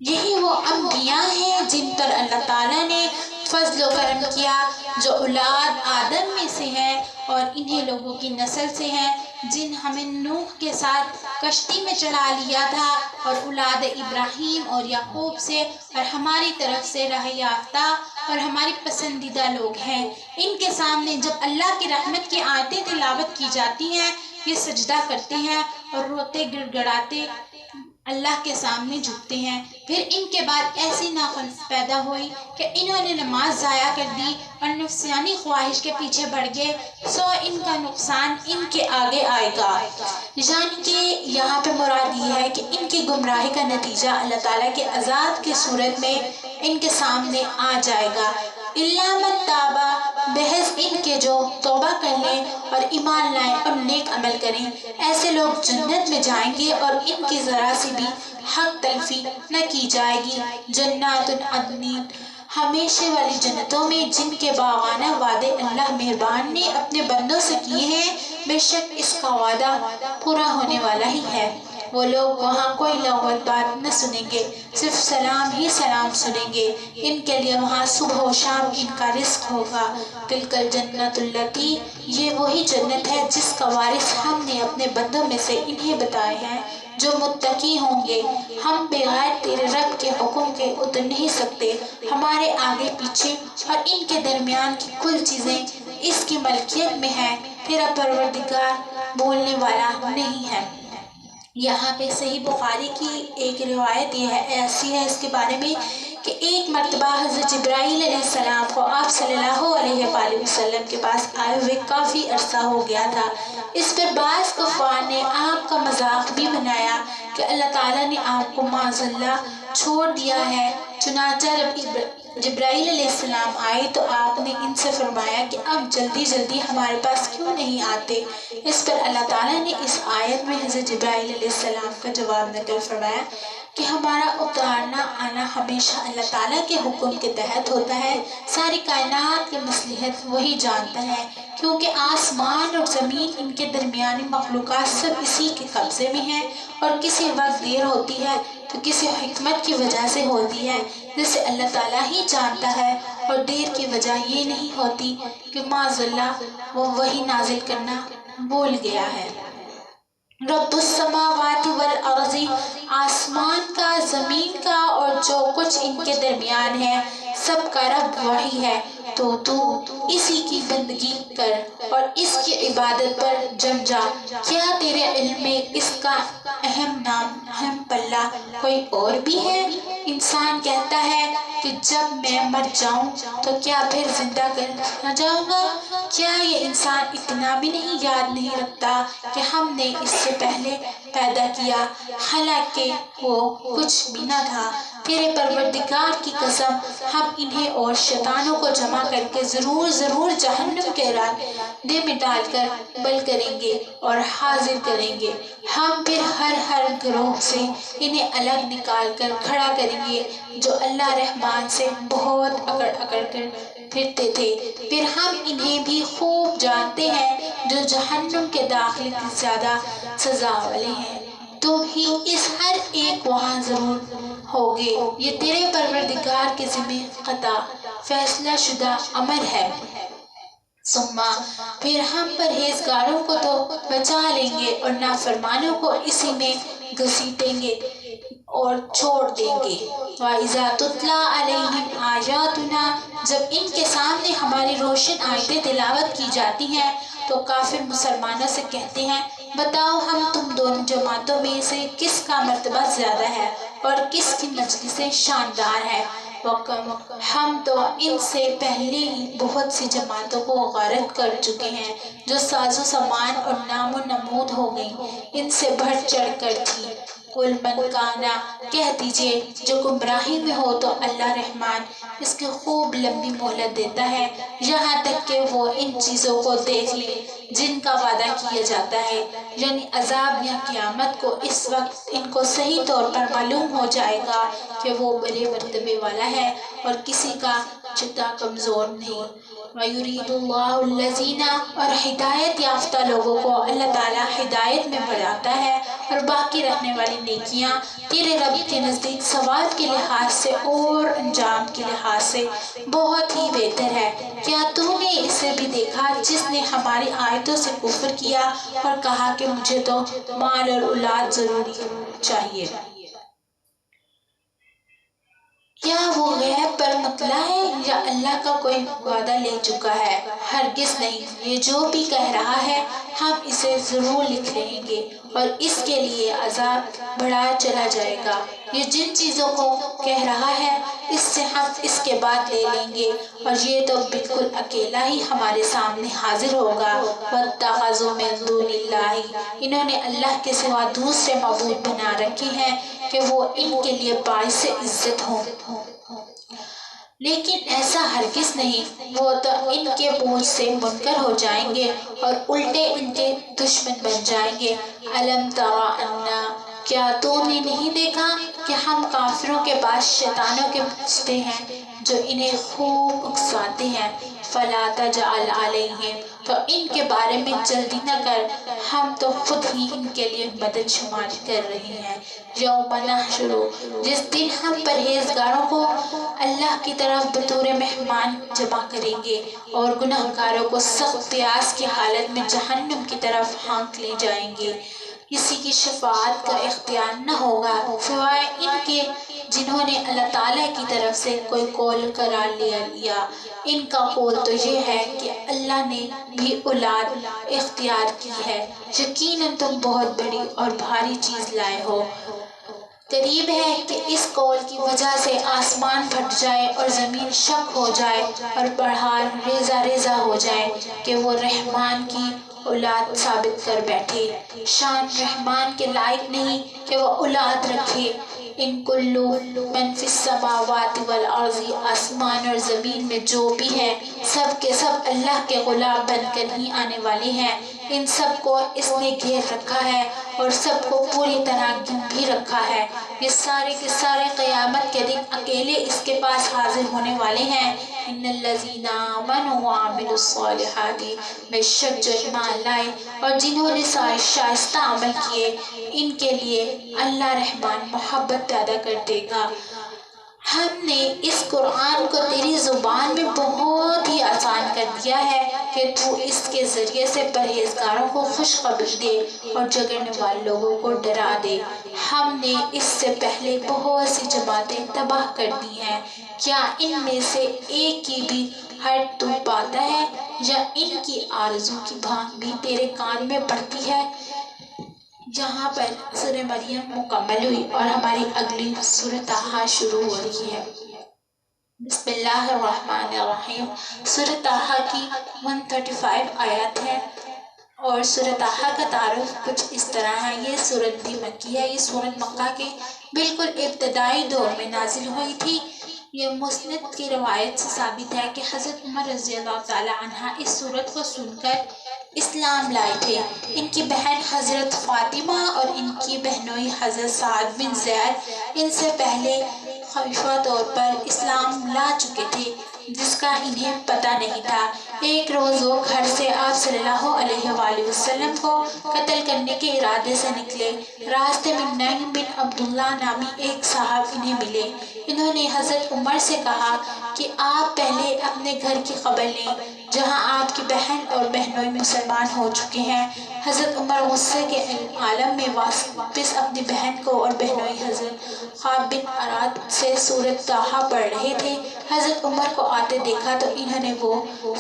یہی وہ انبیاء ہیں جن پر اللہ تعالیٰ نے فضل و کرم کیا، جو اولاد آدم میں سے ہیں اور انہیں لوگوں کی نسل سے ہیں جن ہمیں نوح کے ساتھ کشتی میں چڑھا لیا تھا، اور اولاد ابراہیم اور یعقوب سے، اور ہماری طرف سے راہ یافتہ اور ہماری پسندیدہ لوگ ہیں۔ ان کے سامنے جب اللہ کی رحمت کی آیتیں تلاوت کی جاتی ہیں، یہ سجدہ کرتے ہیں اور روتے گڑ گڑاتے اللہ کے سامنے جھکتے ہیں۔ پھر ان کے بعد ایسی ناخواہش پیدا ہوئی کہ انہوں نے نماز ضائع کر دی اور نفسانی خواہش کے پیچھے بڑھ گئے، سو ان کا نقصان ان کے آگے آئے گا۔ یعنی کہ یہاں پہ مراد یہ ہے کہ ان کی گمراہی کا نتیجہ اللہ تعالیٰ کے عذاب کی صورت میں ان کے سامنے آ جائے گا۔ الا من تاب، بحث ان کے جو توبہ کر لیں اور ایمان لائیں اور نیک عمل کریں، ایسے لوگ جنت میں جائیں گے اور ان کی ذرا سی بھی حق تلفی نہ کی جائے گی۔ جنات عدن، ہمیشہ والی جنتوں میں جن کے باغانہ وعدے اللہ مہربان نے اپنے بندوں سے کیے ہیں، بے شک اس کا وعدہ پورا ہونے والا ہی ہے۔ وہ لوگ وہاں کوئی لغوت بات نہ سنیں گے، صرف سلام ہی سلام سنیں گے۔ ان کے لیے وہاں صبح و شام ان کا رزق ہوگا۔ تلک الجنت التی، یہ وہی جنت ہے جس کا وارث ہم نے اپنے بندوں میں سے انہیں بتائے ہیں جو متقی ہوں گے۔ ہم بغیر تیرے رب کے حکم کے اتر نہیں سکتے، ہمارے آگے پیچھے اور ان کے درمیان کی کل چیزیں اس کی ملکیت میں ہیں، تیرا پروردگار بولنے والا نہیں ہے۔ یہاں پہ صحیح بخاری کی ایک روایت یہ ہے، ایسی ہے اس کے بارے میں کہ ایک مرتبہ حضرت جبرائیل علیہ السلام کو آپ صلی اللہ علیہ وآلہ وسلم کے پاس آئے ہوئے کافی عرصہ ہو گیا تھا۔ اس پر بعض کفار نے آپ کا مذاق بھی بنایا کہ اللہ تعالیٰ نے آپ کو معاذ اللہ چھوڑ دیا ہے۔ چنانچہ جبرائیل علیہ السلام آئے تو آپ نے ان سے فرمایا کہ اب جلدی جلدی ہمارے پاس کیوں نہیں آتے؟ اس پر اللہ تعالیٰ نے اس آیت میں حضرت جبرائیل علیہ السلام کا جواب نقل فرمایا کہ ہمارا اتارنا آنا ہمیشہ اللہ تعالیٰ کے حکم کے تحت ہوتا ہے، ساری کائنات کی مصلحت وہی جانتا ہے، کیونکہ آسمان اور زمین ان کے درمیانی مخلوقات سب اسی کے قبضے میں ہیں، اور کسی وقت دیر ہوتی ہے تو کسی حکمت کی وجہ سے ہوتی ہے جسے اللہ تعالیٰ ہی جانتا ہے، اور دیر کی وجہ یہ نہیں ہوتی کہ معاذ اللہ وہ وہی نازل کرنا بھول گیا ہے۔ رب السماوات والارض، آسمان کا، زمین کا اور جو کچھ ان کے درمیان ہے، سب کا رب وہی ہے، تو اسی کی بندگی کر اور اس کی عبادت پر جم جا۔ کیا تیرے علم میں اس کا اہم پلہ کوئی اور بھی ہے؟ انسان کہتا ہے کہ جب میں مر جاؤں تو کیا پھر زندہ کر نہ جاؤں گا؟ کیا یہ انسان اتنا بھی نہیں یاد نہیں رکھتا کہ ہم نے اس سے پہلے پیدا کیا، حالانکہ وہ کچھ بھی نہ تھا؟ تیرے پروردگار کی قسم، ہم انہیں اور شیطانوں کو جمع کر کے ضرور جہنم کے راستے میں ڈال کر بل کریں گے اور حاضر کریں گے۔ ہم پھر ہر گروہ سے انہیں الگ نکال کر کھڑا کریں گے جو اللہ رحمان سے بہت اکڑ کر پھرتے تھے، پھر ہم انہیں بھی خوب جانتے ہیں جو جہنم کے داخلے کی زیادہ سزا والے ہیں۔ تم ہی اس ہر ایک وہاں ضرور ہوگے، یہ تیرے پروردگار کے ذمہ قطع فیصلہ شدہ امر ہے۔ ثم، پھر ہم پرہیزگاروں کو تو بچا لیں گے اور نافرمانوں کو اسی میں گھسیٹیں گے اور چھوڑ دیں گے۔ وَإِذَا تُتْلَىٰ عَلَيْهِمْ آيَاتُنَا، جب ان کے سامنے ہماری روشن آیتیں تلاوت کی جاتی ہیں تو کافر مسلمانوں سے کہتے ہیں، بتاؤ ہم تم دونوں جماعتوں میں سے کس کا مرتبہ زیادہ ہے اور کس کی مجلسیں شاندار ہے؟ وکم ہم تو ان سے پہلے ہی بہت سی جماعتوں کو غارت کر چکے ہیں جو ساز و سامان اور نام و نمود ہو گئیں، ان سے بڑھ چڑھ کر تھی۔ قل من کانا، کہہ دیجئے جو گمراہی میں ہو تو اللہ رحمان اس کی خوب لمبی مہلت دیتا ہے، یہاں تک کہ وہ ان چیزوں کو دیکھ لے جن کا وعدہ کیا جاتا ہے، یعنی عذاب یا قیامت کو۔ اس وقت ان کو صحیح طور پر معلوم ہو جائے گا کہ وہ بڑے مرتبے والا ہے اور کسی کا جتا کمزور نہیں۔ وَيُرِيدُ اللَّهُ الَّذِينَ، اور ہدایت یافتہ لوگوں کو اللہ تعالیٰ ہدایت میں بڑھاتا ہے، اور باقی رہنے والی نیکیاں تیرے رب کے نزدیک ثواب کے لحاظ سے اور انجام کے لحاظ سے بہت ہی بہتر ہے۔ کیا تو نے اسے بھی دیکھا جس نے ہماری آیتوں سے کفر کیا اور کہا کہ مجھے تو مال اور اولاد ضروری چاہیے؟ کیا وہ غیب پر مطلع ہے یا اللہ کا کوئی وعدہ لے چکا ہے؟ ہرگز نہیں، یہ جو بھی کہہ رہا ہے ہم اسے ضرور لکھ لیں گے اور اس کے لیے عذاب بڑھا چلا جائے گا۔ یہ جن چیزوں کو کہہ رہا ہے اس سے ہم اس کے بعد لے لیں گے اور یہ تو بالکل اکیلا ہی ہمارے سامنے حاضر ہوگا۔ وَاتَّخَذُوا مِن دُونِ اللَّهِ، انہوں نے اللہ کے سوا دوسرے معبود بنا رکھے ہیں کہ وہ ان کے لیے باعث عزت ہوں، لیکن ایسا ہرگز نہیں، وہ تو ان کے بوجھ سے منکر ہو جائیں گے اور الٹے ان کے دشمن بن جائیں گے۔ أَلَمْ تَرَ أَنَّا، کیا تو نے نہیں دیکھا کہ ہم کافروں کے پاس شیطانوں کے بھیجتے ہیں جو انہیں خوب اکساتے ہیں۔ فَلَا تَجْعَلْ عَلَيْهِمْ، تو ان کے بارے میں جلدی نہ کر، ہم تو خود ہی ان کے لیے مدد شماری کر رہے ہیں۔ یوم نحشر، جس دن ہم پرہیزگاروں کو اللہ کی طرف بطور مہمان جمع کریں گے اور گناہگاروں کو سخت پیاس کی حالت میں جہنم کی طرف ہانک لے جائیں گے۔ کسی کی شفاعت کا اختیار نہ ہوگا سوائے ان کے جنہوں نے اللہ تعالیٰ کی طرف سے کوئی قول قرار لیا۔ ان کا قول تو یہ ہے کہ اللہ نے بھی اولاد اختیار کی ہے، یقیناً تم بہت بڑی اور بھاری چیز لائے ہو۔ قریب ہے کہ اس قول کی وجہ سے آسمان پھٹ جائے اور زمین شق ہو جائے اور پہاڑ ریزہ ریزہ ہو جائے کہ وہ رحمان کی اولاد ثابت کر بیٹھے۔ شان رحمان کے لائق نہیں کہ وہ اولاد رکھے۔ ان کل من فی السماوات والارض، آسمان اور زمین میں جو بھی ہے سب کے سب اللہ کے غلام بن کر ہی آنے والے ہیں۔ ان سب کو اس نے گھیر رکھا ہے اور سب کو پوری طرح گن بھی رکھا ہے۔ یہ سارے کے سارے قیامت کے دن اکیلے اس کے پاس حاضر ہونے والے ہیں۔ ان الذین آمنوا وعملوا الصالحات، بے شک جو ایمان لائے اور جنہوں نے شائستہ عمل کیے ان کے لیے اللہ رحمان محبت پیدا کر دے گا۔ ہم نے اس قرآن کو تیری زبان میں بہت ہی آسان کر دیا ہے کہ تو اس کے ذریعے سے پرہیزگاروں کو خوشخبری دے اور جگڑنے والے لوگوں کو ڈرا دے۔ ہم نے اس سے پہلے بہت سی جماعتیں تباہ کر دی ہیں، کیا ان میں سے ایک کی بھی ہٹ تو پاتا ہے یا ان کی آرزو کی بھانگ بھی تیرے کان میں پڑتی ہے؟ یہاں پر سورہ مریم مکمل ہوئی اور ہماری اگلی سورہ طٰہٰ شروع ہو رہی ہے۔ بسم اللہ الرحمن الرحیم۔ سورہ طٰہٰ کی 135 آیات ہے اور سورہ طٰہٰ کا تعارف کچھ اس طرح ہے۔ یہ سورت بھی مکی ہے۔ یہ سورت مکہ کے بالکل ابتدائی دور میں نازل ہوئی تھی۔ یہ مسند کی روایت سے ثابت ہے کہ حضرت عمر رضی اللہ تعالی عنہ اس سورت کو سن کر اسلام لائے تھے۔ ان کی بہن حضرت فاطمہ اور ان کی بہنوئی حضرت سعد بن زید ان سے پہلے خفیہ طور پر اسلام لا چکے تھے جس کا انہیں پتہ نہیں تھا۔ ایک روز وہ گھر سے آپ صلی اللہ علیہ وآلہ وسلم کو قتل کرنے کے ارادے سے نکلے۔ راستے میں نعیم بن عبداللہ نامی ایک صاحب انہیں ملے۔ انہوں نے حضرت عمر سے کہا کہ آپ پہلے اپنے گھر کی خبر لیں۔ جہاں آپ کی بہن اور بہنوئی مسلمان ہو چکے ہیں۔ حضرت عمر غصے کے عالم میں واپس اپنی بہن کو اور بہنوئی حضرت خواب بن اراد سے سورۃ طٰہٰ پڑھ رہے تھے۔ حضرت عمر کو آتے دیکھا تو انہوں نے وہ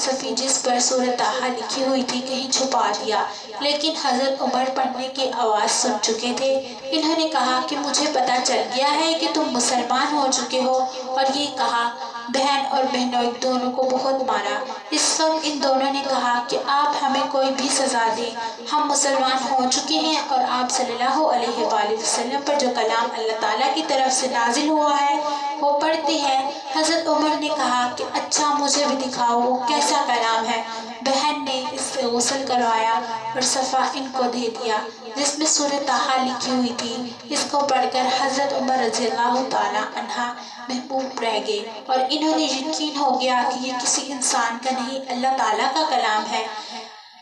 صفحہ جس پر سورۃ طٰہٰ لکھی ہوئی تھی کہیں چھپا دیا، لیکن حضرت عمر پڑھنے کی آواز سن چکے تھے۔ انہوں نے کہا کہ مجھے پتہ چل گیا ہے کہ تم مسلمان ہو چکے ہو، اور یہ کہا بہن اور بہنوئی دونوں کو بہت مارا۔ اس وقت ان دونوں نے کہا کہ آپ ہمیں کوئی بھی سزا دیں، ہم مسلمان ہو چکے ہیں، اور آپ صلی اللہ علیہ وآلہ وسلم پر جو کلام اللہ تعالیٰ کی طرف سے نازل ہوا ہے وہ پڑھتے ہیں۔ حضرت عمر نے کہا کہ اچھا مجھے بھی دکھاؤ وہ کیسا کلام ہے۔ بہن نے اس سے غسل کروایا اور صفحہ ان کو دے دیا جس میں سورۃ طٰہٰ لکھی ہوئی تھی۔ اس کو پڑھ کر حضرت عمر رضی اللہ تعالیٰ عنہ محبوب رہ گئے، اور انہوں نے یقین ہو گیا کہ یہ کسی انسان کا نہیں اللہ تعالیٰ کا کلام ہے۔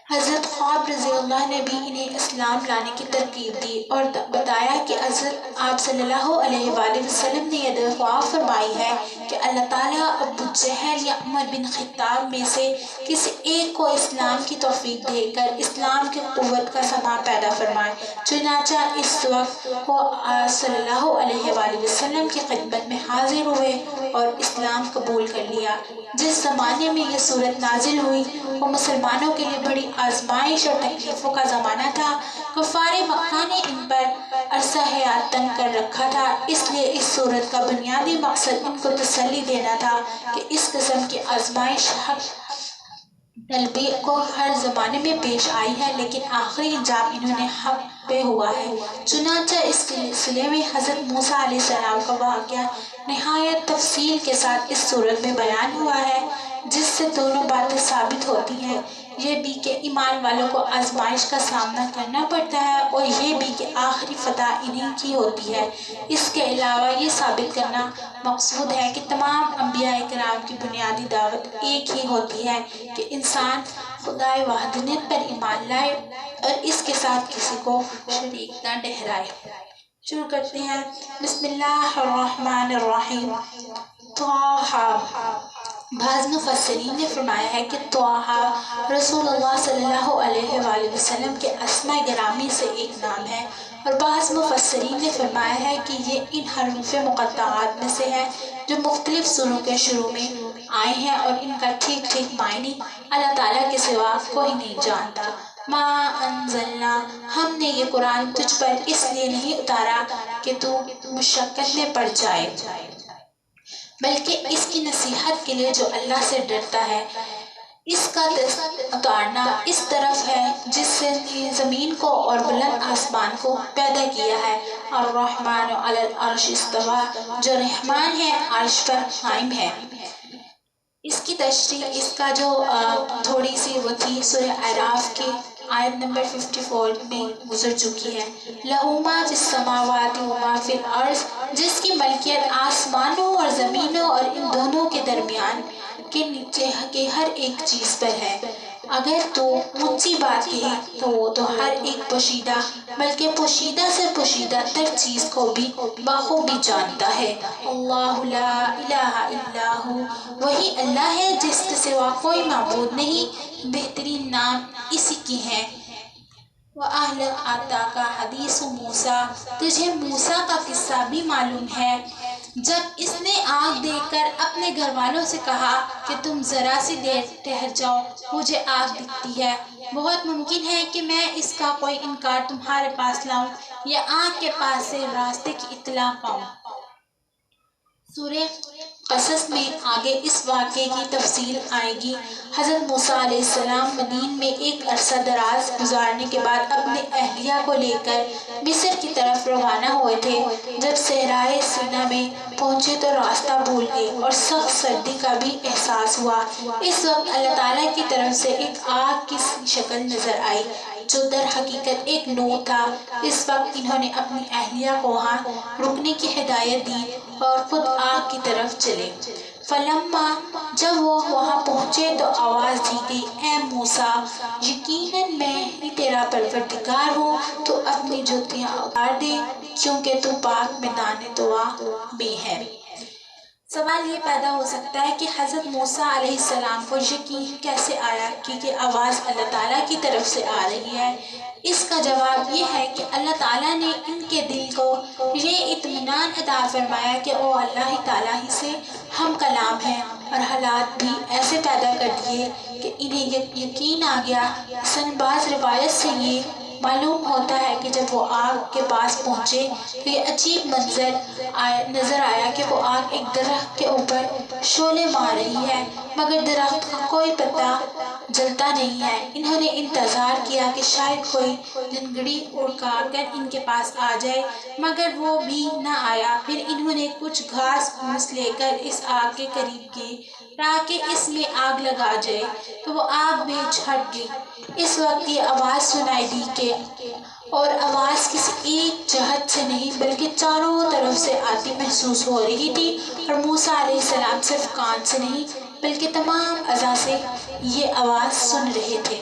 حضرت خواب رضی اللہ نے بھی انہیں اسلام لانے کی ترغیب دی اور بتایا کہ حضرت آپ صلی اللہ علیہ وآلہ وسلم نے یہ دعا فرمائی ہے کہ اللہ تعالیٰ ابو جہل یا عمر بن خطاب میں سے کسی ایک کو اسلام کی توفیق دے کر اسلام کی قوت کا سماں پیدا فرمائے۔ چنانچہ اس وقت وہ صلی اللہ علیہ وآلہ وسلم کی خدمت میں حاضر ہوئے اور اسلام قبول کر لیا۔ جس زمانے میں یہ صورت نازل ہوئی وہ مسلمانوں کے لیے بڑی آزمائش اور تکلیفوں کا زمانہ تھا۔ کفار مکہ نے ان پر عرصہ حیات تنگ کر رکھا تھا، اس لیے اس صورت کا بنیادی مقصد ان کو تسلی دینا تھا کہ اس قسم کی آزمائش حق طلبی کو ہر زمانے میں پیش آئی ہے، لیکن آخری انجام انہوں نے حق پہ ہوا ہے۔ چنانچہ اس سلسلے میں حضرت موسیٰ علیہ السلام کا واقعہ نہایت تفصیل کے ساتھ اس صورت میں بیان ہوا ہے، جس سے دونوں باتیں ثابت ہوتی ہیں، یہ بھی کہ ایمان والوں کو آزمائش کا سامنا کرنا پڑتا ہے، اور یہ بھی کہ آخری فتح انہی کی ہوتی ہے۔ اس کے علاوہ یہ ثابت کرنا مقصود ہے کہ تمام انبیاء کرام کی بنیادی دعوت ایک ہی ہوتی ہے کہ انسان خدائے وحدانیت پر ایمان لائے اور اس کے ساتھ کسی کو شریک نہ ٹھہرائے۔ شروع کرتے ہیں۔ بسم اللہ الرحمن الرحیم۔ طٰہٰ۔ بعض مفسرین نے فرمایا ہے کہ طٰہٰ رسول اللہ صلی اللہ علیہ وآلہ وسلم کے اسماء گرامی سے ایک نام ہے، اور بعض مفسرین نے فرمایا ہے کہ یہ ان حروف مقطعات میں سے ہے جو مختلف سوروں کے شروع میں آئے ہیں، اور ان کا ٹھیک معنی اللہ تعالیٰ کے سوا کوئی نہیں جانتا۔ ما انزلنا، ہم نے یہ قرآن تجھ پر اس لیے نہیں اتارا کہ تو مشقت میں پڑ جائے، بلکہ اس کی نصیحت کے لیے جو اللہ سے ڈرتا ہے۔ اس کا اتارنا اس طرف ہے جس سے زمین کو اور بلند آسمان کو پیدا کیا ہے۔ الرحمن علی العرش استویٰ، جو رحمان ہے عرش پر قائم ہے۔ اس کی تشریح اس کا جو تھوڑی سی وہ تھی سورہ اعراف کی آیت نمبر 54 میں گزر چکی ہے۔ لَہُ مَا فِی السَّمَاوَاتِ وَمَا فِی الْأَرْضِ، جس کی ملکیت آسمانوں اور زمینوں اور ان دونوں کے درمیان کے نیچے کے ہر ایک چیز پر ہے۔ اگر تو اونچی بات کہے تو وہ تو ہر ایک پوشیدہ بلکہ پوشیدہ سے پوشیدہ تر چیز کو بھی بخوبی جانتا ہے۔ اللہ لا الہ الا ہو، وہی اللہ ہے جس کے سوا کوئی معبود نہیں، بہترین نام اسی کی ہیں۔ وَأَهْلَ آتَاكَ حَدِيثُ مُوسَىٰ، تجھے موسیٰ کا قصہ بھی معلوم ہے، جب اس نے آگ دیکھ کر اپنے گھر والوں سے کہا کہ تم ذرا سی دیر ٹھہر جاؤ، مجھے آگ دکھتی ہے، بہت ممکن ہے کہ میں اس کا کوئی انکار تمہارے پاس لاؤں یا آگ کے پاس سے راستے کی اطلاع پاؤں۔ سورہ قصص میں آگے اس واقعے کی تفصیل آئے گی۔ حضرت موسیٰ علیہ السلام مدین میں ایک عرصہ دراز گزارنے کے بعد اپنے اہلیہ کو لے کر مصر کی طرف روانہ ہوئے تھے۔ جب صحرائے سینا میں پہنچے تو راستہ بھول گئے اور سخت سردی کا بھی احساس ہوا۔ اس وقت اللہ تعالیٰ کی طرف سے ایک آگ کی شکل نظر آئی جو در حقیقت ایک نور تھا۔ اس وقت انہوں نے اپنی اہلیہ کو وہاں رکنے کی ہدایت دی اور خود آگ کی طرف چلے۔ فلما، جب وہ وہاں پہنچے تو آواز دی گئی، اے موسیٰ، یقیناً میں ہی تیرا پروردگار ہوں، تو اپنی جوتیاں اتار دے کیونکہ تو پاک میدان طوا میں ہے۔ سوال یہ پیدا ہو سکتا ہے کہ حضرت موسیٰ علیہ السلام کو یقین کیسے آیا کہ آواز اللہ تعالیٰ کی طرف سے آ رہی ہے؟ اس کا جواب یہ ہے کہ اللہ تعالیٰ نے ان کے دل کو یہ اطمینان عطا فرمایا کہ وہ اللہ تعالیٰ ہی سے ہم کلام ہیں، اور حالات بھی ایسے پیدا کر دیے کہ انہیں یقین آ گیا۔ مثلاً بعض روایت سے یہ معلوم ہوتا ہے کہ جب وہ آگ کے پاس پہنچے تو یہ عجیب منظر نظر آیا کہ وہ آگ ایک درخت کے اوپر شعلے مار رہی ہے، مگر درخت کا کوئی پتا جلتا نہیں ہے۔ انہوں نے انتظار کیا کہ شاید کوئی جنگڑی اڑا کر ان کے پاس آ جائے، مگر وہ بھی نہ آیا۔ پھر انہوں نے کچھ گھاس پھوس لے کر اس آگ کے قریب گئے تاکہ اس میں آگ لگا جائے، تو وہ آگ میں چھٹ گئی۔ اس وقت یہ آواز سنائی دی اور آواز کسی ایک جہت سے نہیں بلکہ چاروں طرف سے آتی محسوس ہو رہی تھی، اور موسیٰ علیہ السلام صرف کان سے نہیں بلکہ تمام اعضاء سے یہ آواز سن رہے تھے۔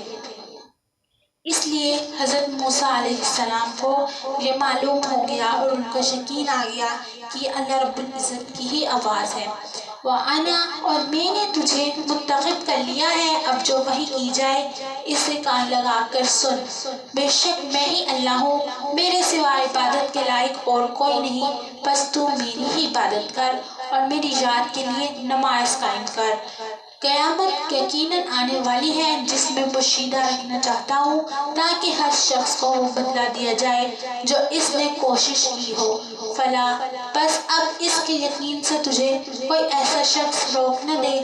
اس لیے حضرت موسیٰ علیہ السلام کو یہ معلوم ہو گیا اور ان کو یقین آ گیا کہ یہ اللہ رب العزت کی ہی آواز ہے۔ وَأَنَا اور میں نے تجھے منتخب کر لیا ہے، اب جو وحی کی جائے اسے کان لگا کر سن۔ بے شک میں ہی اللہ ہوں، میرے سوا عبادت کے لائق اور کوئی نہیں، بس تو میری ہی عبادت کر اور میری یاد کے لیے نماز قائم کر۔ قیامت یقیناً آنے والی ہے جس میں پوشیدہ رکھنا چاہتا ہوں تاکہ ہر شخص کو وہ بدلہ دیا جائے جو اس نے کوشش کی ہو۔ فلا بس اب اس کے یقین سے تجھے کوئی ایسا شخص روک نہ دے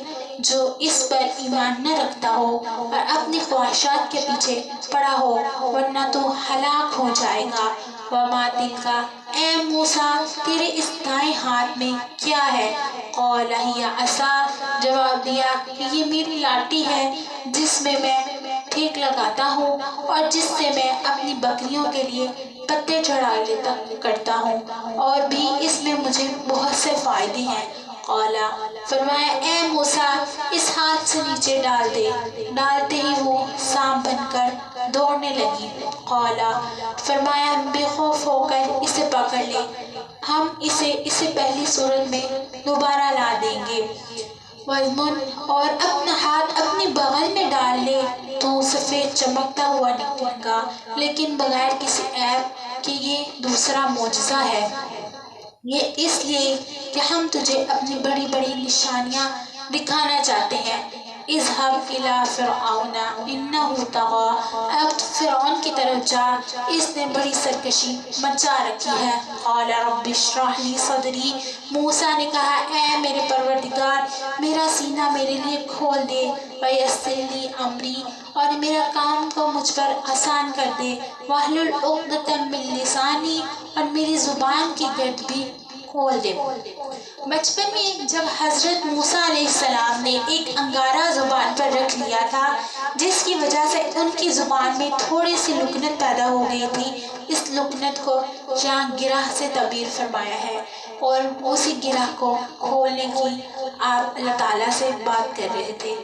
جو اس پر ایمان نہ رکھتا ہو اور اپنی خواہشات کے پیچھے پڑا ہو، ورنہ تو ہلاک ہو جائے گا۔ وَمَا تِلْكَ اے موسیٰ تیرے اس دائیں ہاتھ میں کیا ہے؟ قَالَ هِيَ عَصَايَ جواب دیا کہ یہ میری لاٹھی ہے جس میں ٹھیک لگاتا ہوں اور جس سے میں اپنی بکریوں کے لیے پتے چڑھا لیتا کرتا ہوں، اور بھی اس میں مجھے بہت سے فائدے ہیں۔ قَالَ فرمایا اے موسیٰ اس ہاتھ سے نیچے ڈال دے، ڈالتے ہی وہ سانپ بن کر دوڑنے لگی۔ قَالَ فرمایا بے خوف ہو کر اسے پکڑ لے، ہم اسے پہلی صورت میں دوبارہ لا دیں گے۔ وَاضْمُمْ اور اپنا ہاتھ اپنی بغل میں ڈال لے تو سفید چمکتا ہوا نکلے گا، لیکن بغیر کسی عیب کہ یہ دوسرا معجزہ ہے۔ یہ اس لیے کہ ہم تجھے اپنی بڑی بڑی نشانیاں دکھانا چاہتے ہیں۔ اذهب إلى فرعون إنه طغى اب تو فرعون کی طرف جا، اس نے بڑی سرکشی مچا رکھی ہے۔ قال رب اشرح لي صدری موسیٰ نے کہا اے میرے پروردگار میرا سینہ میرے لیے کھول دے، ویسر لی امری اور میرا کام کو مجھ پر آسان کر دے، واحلل عقدۃ من لسانی اور میری زبان کی گرد بھی کھول دے۔ بچپن میں جب حضرت موسیٰ علیہ السلام نے ایک انگارہ زبان پر رکھ لیا تھا جس کی وجہ سے ان کی زبان میں تھوڑی سی لکنت پیدا ہو گئی تھی، اس لکنت کو یہاں گرہ سے تعبیر فرمایا ہے، اور اسی گرہ کو کھولنے کی آپ اللہ تعالیٰ سے بات کر رہے تھے۔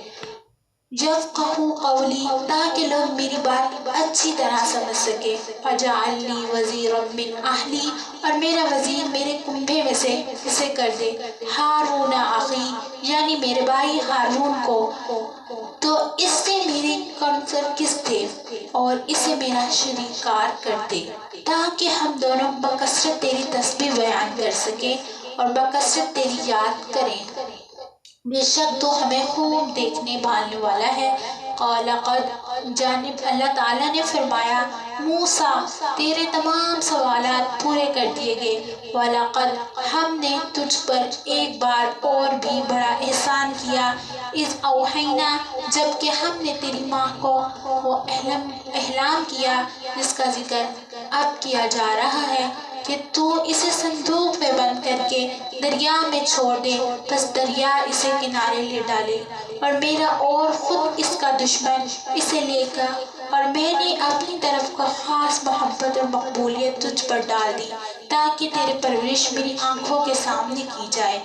یفقہوا قولی تاکہ لوگ میری بات اچھی طرح سمجھ سکے۔ فجعل لی وزیرا من اہلی اور میرا وزیر میرے کنبے میں سے اسے کر دے، ہارون اخی یعنی میرے بھائی ہارون کو، تو اس سے میرے کمتر کس تھے اور اسے میرا شریک کار کر دے تاکہ ہم دونوں بکثرت تیری تسبیح بیان کر سکیں اور بکثرت تیری یاد کریں، بے شک تو ہمیں خوب دیکھنے بھالنے والا ہے۔ قال قد جانب اللہ تعالیٰ نے فرمایا موسیٰ تیرے تمام سوالات پورے کر دیے گئے۔ وَلَقَدْ ہم نے تجھ پر ایک بار اور بھی بڑا احسان کیا، اذ اوحینا جبکہ ہم نے تیری ماں کو وہ احلام کیا جس کا ذکر اب کیا جا رہا ہے کہ تو اسے صندوق میں بند کر کے دریا میں چھوڑ دے، بس دریا اسے کنارے لے ڈالے، اور میرا اور خود اس کا دشمن اسے لے گا، اور میں نے اپنی طرف کا خاص محبت اور مقبولیت تجھ پر ڈال دی تاکہ تیرے پرورش میری آنکھوں کے سامنے کی جائے۔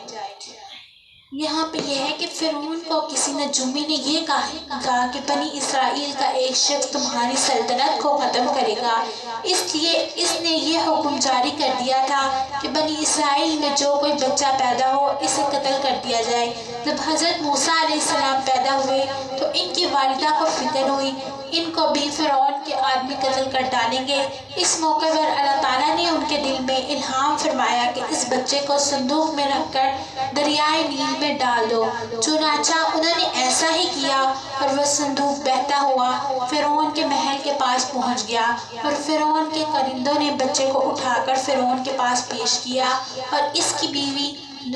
یہاں پہ یہ ہے کہ فرعون کو کسی نجومی نے یہ کہا کہ بنی اسرائیل کا ایک شخص تمہاری سلطنت کو ختم کرے گا، اس لیے اس نے یہ حکم جاری کر دیا تھا کہ بنی اسرائیل میں جو کوئی بچہ پیدا ہو اسے قتل کر دیا جائے۔ جب حضرت موسیٰ علیہ السلام پیدا ہوئے تو ان کی والدہ کو فکر ہوئی ان کو بھی فرعون کے آدمی قتل کر ڈالیں گے۔ اس موقع پر اللہ تعالیٰ نے ان کے دل میں الہام فرمایا کہ اس بچے کو صندوق میں رکھ کر دریائے نیل میں ڈال دو۔ چنانچہ انہوں نے ایسا ہی کیا اور وہ صندوق بہتا ہوا فرعون کے محل کے پاس پہنچ گیا، اور فرعون کے کرندوں نے بچے کو اٹھا کر فرعون کے پاس پیش کیا، اور اس کی بیوی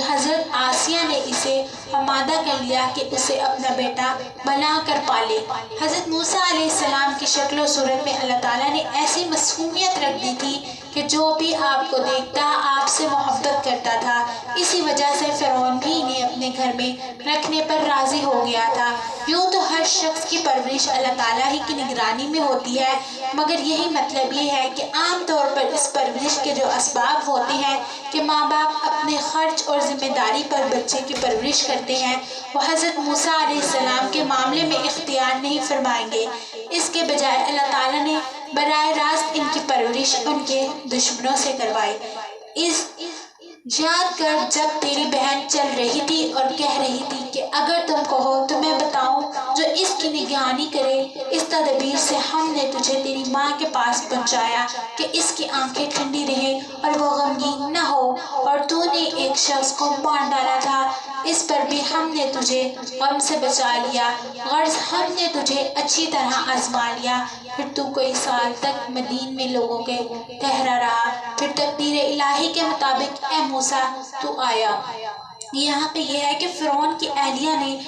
حضرت آسیہ نے اسے آمادہ کر لیا کہ اسے اپنا بیٹا بنا کر پالے۔ حضرت موسیٰ علیہ السلام کی شکل و صورت میں اللہ تعالیٰ نے ایسی معصومیت رکھ دی تھی کہ جو بھی آپ کو دیکھتا آپ سے محبت کرتا تھا، اسی وجہ سے فرعون بھی انہیں اپنے گھر میں رکھنے پر راضی ہو گیا تھا۔ یوں تو ہر شخص کی پرورش اللہ تعالیٰ ہی کی نگرانی میں ہوتی ہے، مگر یہی مطلب یہ ہے کہ عام طور پر اس پرورش کے جو اسباب ہوتے ہیں کہ ماں باپ اپنے خرچ اور ذمہ داری پر بچے کی پرورش کرتے ہیں، وہ حضرت موسیٰ علیہ السلام کے معاملے میں اختیار نہیں فرمائیں گے۔ اس کے بجائے اللہ تعالیٰ نے براہ راست ان کی پرورش ان کے دشمنوں سے کروائی۔ یاد کر جب تیری بہن چل رہی تھی اور کہہ رہی تھی کہ اگر تم کہو تو میں بتاؤں جو اس کی نگرانی کرے، اس تدبیر سے ہم نے تجھے تیری ماں کے پاس پہنچایا کہ اس کی آنکھیں ٹھنڈی رہیں اور وہ غمگین نہ ہو، اور تو نے ایک شخص کو مار ڈالا تھا، اس پر بھی ہم نے تجھے غم سے بچا لیا، غرض ہم نے تجھے اچھی طرح آزما لیا۔ پھر تو کوئی سال تک مدین میں لوگوں کے ٹھہرا رہا، پھر تقدیر الہی کے مطابق اے موسیٰ تو آیا۔ یہاں پہ یہ ہے کہ فرعون کی اہلیہ نے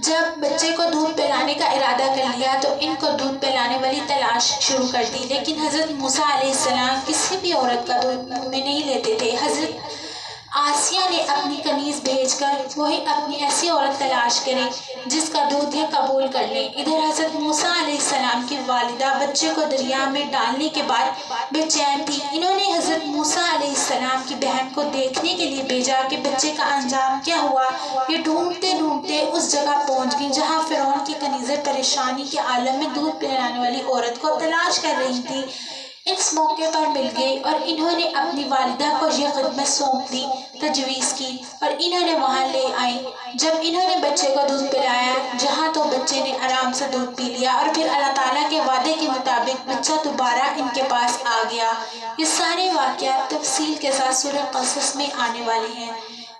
جب بچے کو دودھ پلانے کا ارادہ کر لیا تو ان کو دودھ پلانے والی تلاش شروع کر دی، لیکن حضرت موسیٰ علیہ السلام کسی بھی عورت کا دودھ منہ میں نہیں لیتے تھے۔ حضرت آسیہ نے اپنی کنیز بھیج کر وہی اپنی ایسی عورت تلاش کرے جس کا دودھ یہ قبول کر لے۔ ادھر حضرت موسیٰ علیہ السلام کی والدہ بچے کو دریا میں ڈالنے کے بعد بے چین تھی۔ انہوں نے حضرت موسیٰ علیہ السلام کی بہن کو دیکھنے کے لیے بھیجا کہ بچے کا انجام کیا ہوا۔ یہ ڈھونڈتے ڈھونڈتے اس جگہ پہنچ گئی جہاں فرعون کی کنیزیں پریشانی کے عالم میں دودھ پلانے والی عورت کو تلاش کر رہی تھی۔ اس موقع پر مل گئی اور انہوں نے اپنی والدہ کو یہ خدمت سونپ دی، تجویز کی، اور انہوں نے وہاں لے آئیں۔ جب انہوں نے بچے کو دودھ پلایا جہاں تو بچے نے آرام سے دودھ پی لیا، اور پھر اللہ تعالیٰ کے وعدے کے مطابق بچہ دوبارہ ان کے پاس آ گیا۔ یہ سارے واقعات تفصیل کے ساتھ سورہ قصص میں آنے والے ہیں۔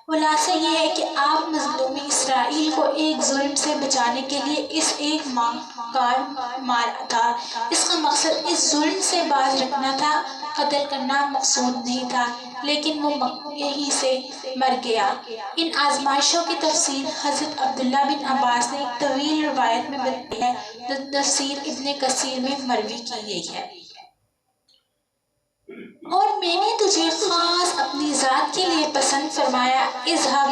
خلاصہ یہ ہے کہ آپ مظلوم اسرائیل کو ایک ظلم سے بچانے کے لیے اس ایک مکار مارا تھا۔ اس کا مقصد اس ظلم سے باز رکھنا تھا، قتل کرنا مقصود نہیں تھا، لیکن وہ یہیں سے مر گیا۔ ان آزمائشوں کی تفصیل حضرت عبداللہ بن عباس نے ایک طویل روایت میں بتائی ہے جو تفسیر ابن کثیر میں مروی کی گئی ہے۔ اور میں نے تجھے خاص اپنی ذات کے لیے پسند فرمایا، اذهب،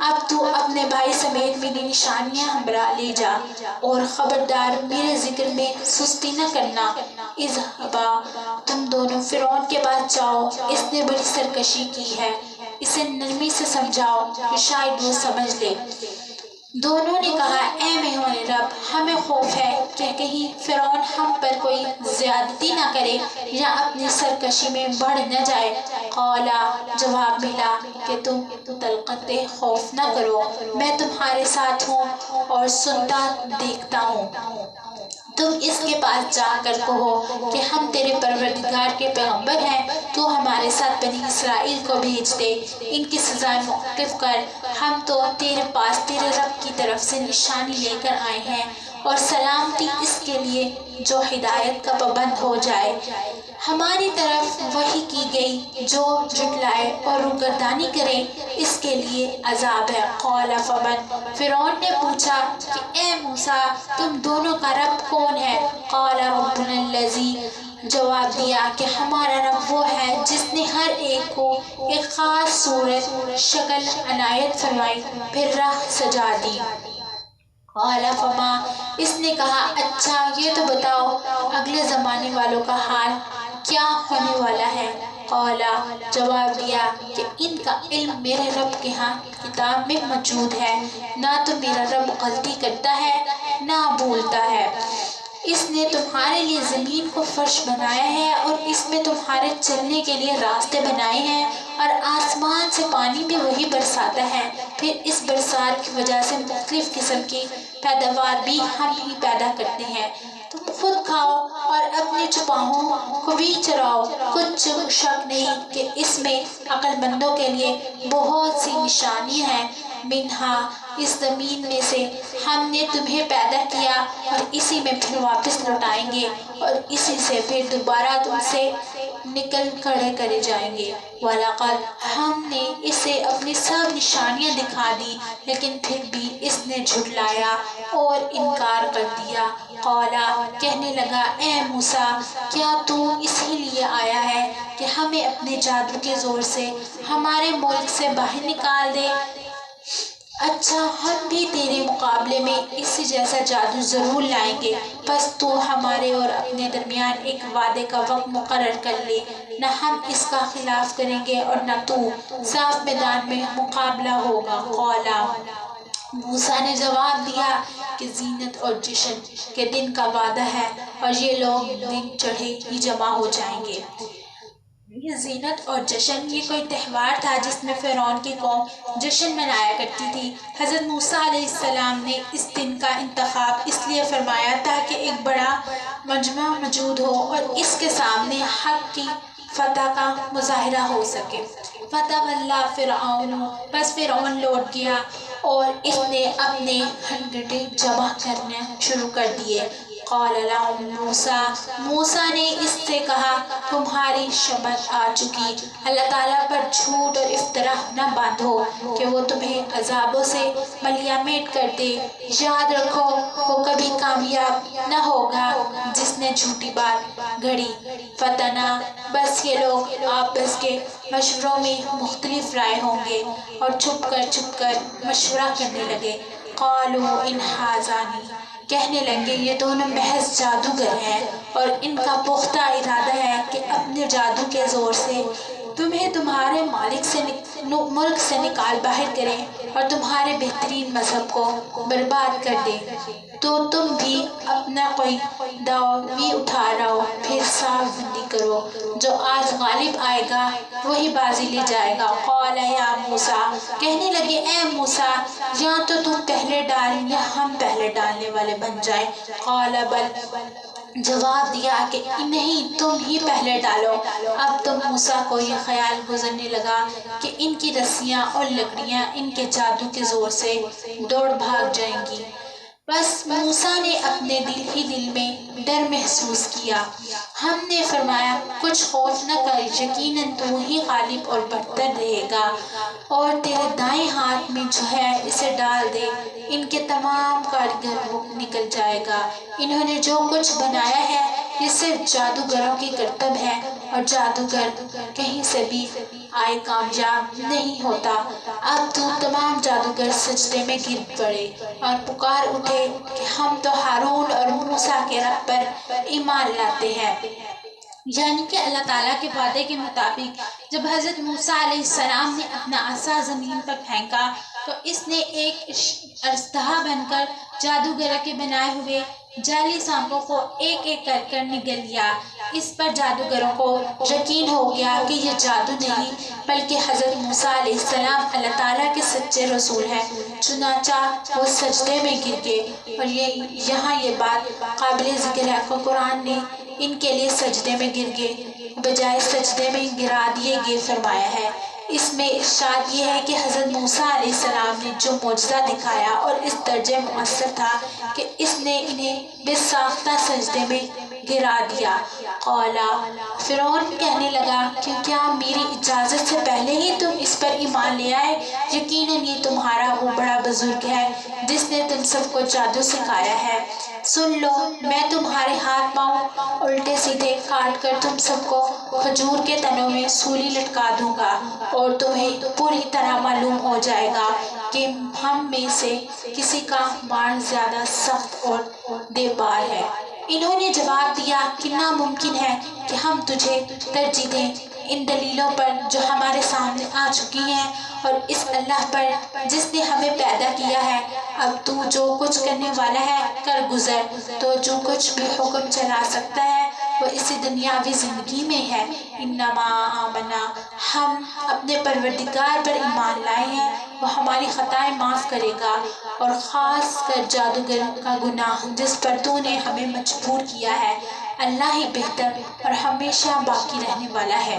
اب تو اپنے بھائی سمیت میری نشانیاں ہمراہ لے جا، اور خبردار میرے ذکر میں سستی نہ کرنا۔ اذهبا، تم دونوں فرعون کے پاس جاؤ، اس نے بڑی سرکشی کی ہے، اسے نرمی سے سمجھاؤ کہ شاید وہ سمجھ لے۔ دونوں نے کہا اے مہمان رب، ہمیں خوف ہے کہ کہیں فرعون ہم پر کوئی زیادتی نہ کرے یا اپنی سرکشی میں بڑھ نہ جائے۔ قالا، جواب ملا کہ تم طلقت خوف نہ کرو، میں تمہارے ساتھ ہوں اور سنتا دیکھتا ہوں۔ تم اس کے پاس جا کر کہو کہ ہم تیرے پروردگار کے پیغمبر ہیں، تو ہمارے ساتھ بنی اسرائیل کو بھیج دے، ان کی سزا موقف کر، ہم تو تیرے پاس تیرے رب کی طرف سے نشانی لے کر آئے ہیں، اور سلامتی اس کے لیے جو ہدایت کا پابند ہو جائے۔ ہماری طرف وحی کی گئی، جو جھٹلائے اور روگردانی کرے اس کے لیے عذاب ہے۔ قال فمن، فرعون نے پوچھا کہ اے موسیٰ تم دونوں کا رب کون ہے؟ قال ربنا الذی، جواب دیا کہ ہمارا رب وہ ہے جس نے ہر ایک کو ایک خاص صورت شکل عنایت فرمائی، پھر راہ سجا دی۔ قال فما، اس نے کہا اچھا یہ تو بتاؤ اگلے زمانے والوں کا حال کیا ہونے والا ہے؟ قالا جواب دیا کہ ان کا علم میرے رب کے ہاں کتاب میں موجود ہے، نہ تو میرا رب غلطی کرتا ہے نہ بھولتا ہے۔ اس نے تمہارے لیے زمین کو فرش بنایا ہے اور اس میں تمہارے چلنے کے لیے راستے بنائے ہیں، اور آسمان سے پانی بھی وہی برساتا ہے، پھر اس برسات کی وجہ سے مختلف قسم کی پیداوار بھی ہم ہی پیدا کرتے ہیں۔ تم خود کھاؤ اور اپنے چوپاوں کو بھی چراؤ، کچھ شک نہیں کہ اس میں عقل مندوں کے لیے بہت سی نشانیاں ہیں۔ منہا، اس زمین میں سے ہم نے تمہیں پیدا کیا اور اسی میں پھر واپس لوٹائیں گے، اور اسی سے پھر دوبارہ تم سے نکل کھڑے کرے جائیں گے۔ وَلَقَدْ ہم نے اسے اپنی سب نشانیاں دکھا دی، لیکن پھر بھی اس نے جھٹلایا اور انکار کر دیا۔ قالا کہنے لگا، اے موسیٰ، کیا تو اسی لیے آیا ہے کہ ہمیں اپنے جادو کے زور سے ہمارے ملک سے باہر نکال دے؟ اچھا، ہم بھی تیرے مقابلے میں اسی جیسا جادو ضرور لائیں گے، بس تو ہمارے اور اپنے درمیان ایک وعدے کا وقت مقرر کر لے، نہ ہم اس کا خلاف کریں گے اور نہ تو، صاف میدان میں مقابلہ ہوگا۔ قالا موسیٰ نے جواب دیا کہ زینت اور جشن کے دن کا وعدہ ہے، اور یہ لوگ دن چڑھے ہی جمع ہو جائیں گے۔ یہ زینت اور جشن، یہ کوئی تہوار تھا جس میں فرعون کی قوم جشن منایا کرتی تھی۔ حضرت موسیٰ علیہ السلام نے اس دن کا انتخاب اس لیے فرمایا تاکہ ایک بڑا مجمع موجود ہو اور اس کے سامنے حق کی فتح کا مظاہرہ ہو سکے۔ فتولیٰ فرعون، بس فرعون لوٹ گیا اور اس نے اپنے ہنگٹے جمع کرنا شروع کر دیے۔ قال لهم موسیٰ، موسیٰ نے اس سے کہا، تمہاری شمت آ چکی، اللہ تعالیٰ پر جھوٹ اور افطرا نہ باندھو کہ وہ تمہیں عذابوں سے ملیامت کر دے۔ یاد رکھو، وہ کبھی کامیاب نہ ہوگا جس نے جھوٹی بات گھڑی۔ فتنہ، بس یہ لوگ آپس کے مشوروں میں مختلف رائے ہوں گے اور چھپ کر مشورہ کرنے لگے۔ قالوا ان ھذان، کہنے لگے یہ دونوں محض جادوگر ہیں، اور ان کا پختہ ارادہ ہے کہ اپنے جادو کے زور سے تمہیں تمہارے ملک سے نکال باہر کریں اور تمہارے بہترین مذہب کو برباد کر دیں۔ تو تم بھی اپنا کوئی داؤ بھی اٹھا لاؤ، پھر صاف بندی کرو، جو آج غالب آئے گا وہی بازی لے جائے گا۔ قال یا موسیٰ، کہنے لگے اے موسیٰ، یا تو تم پہلے ڈال یا ہم پہلے ڈالنے والے بن جائیں۔ قال بل، جواب دیا کہ نہیں، تم ہی پہلے ڈالو۔ اب تو موسیٰ کو یہ خیال گزرنے لگا کہ ان کی رسیاں اور لکڑیاں ان کے جادو کے زور سے دوڑ بھاگ جائیں گی۔ بس موسیٰ نے اپنے دل میں ڈر محسوس کیا۔ ہم نے فرمایا، کچھ خوف نہ کر، یقیناً تو ہی غالب اور برتر رہے گا، اور تیرے دائیں ہاتھ میں جو ہے اسے ڈال دے، ان کے تمام کاریگر نکل جائے گا۔ انہوں نے جو کچھ بنایا ہے یہ صرف جادوگروں کی کرتب ہے، اور جادوگر کہیں سے بھی آئے کامیاب نہیں ہوتا۔ اب تو تمام جادوگر سجدے میں گر پڑے اور پکار اٹھے کہ ہم تو ہارون اور موسیٰ کے رب پر ایمان لاتے ہیں۔ یعنی کہ اللہ تعالیٰ کے وعدے کے مطابق جب حضرت موسیٰ علیہ السلام نے اپنا عصا زمین پر پھینکا تو اس نے ایک اژدہا بن کر جادوگر کے بنائے ہوئے جعلی سانپوں کو ایک ایک کر نگل لیا۔ اس پر جادوگروں کو یقین ہو گیا کہ یہ جادو نہیں بلکہ حضرت موسیٰ علیہ السلام اللہ تعالیٰ کے سچے رسول ہیں۔ چنانچہ وہ سجدے میں گر گئے، اور یہاں یہ بات قابل ذکر ہے کہ قرآن نے ان کے لیے سجدے میں گر گئے بجائے سجدے میں گرا دیے گئے فرمایا ہے۔ اس میں ارشاد یہ ہے کہ حضرت موسیٰ علیہ السلام نے جو معجزہ دکھایا اور اس درجے مؤثر تھا کہ اس نے انہیں بے ساختہ سجدے میں گرا دیا۔ قالا، فرعون کہنے لگا کہ کیا میری اجازت سے پہلے ہی تم اس پر ایمان لے آئے؟ یقیناً یہ تمہارا وہ بڑا بزرگ ہے جس نے تم سب کو جادو سکھایا ہے۔ سن لو، میں تمہارے ہاتھ پاؤں الٹے سیدھے کاٹ کر تم سب کو کھجور کے تنوں میں سولی لٹکا دوں گا، اور تمہیں پوری طرح معلوم ہو جائے گا کہ ہم میں سے کسی کا مار زیادہ سخت اور دیبار ہے۔ انہوں نے جواب دیا کہ ناممکن ہے کہ ہم تجھے ترجیح دیں، ان دلیلوں پر جو ہمارے سامنے آ چکی ہیں اور اس اللہ پر جس نے ہمیں پیدا کیا ہے، اب تو جو کچھ کرنے والا ہے کر گزر۔ تو جو کچھ بھی حکم چلا سکتا ہے وہ اسی دنیاوی زندگی میں ہے۔ انما آمنا، ہم اپنے پروردگار پر ایمان لائے ہیں، وہ ہماری خطائیں معاف کرے گا، اور خاص کر جادوگر کا گناہ جس پر تو نے ہمیں مجبور کیا ہے، اللہ ہی بہتر اور ہمیشہ باقی رہنے والا ہے۔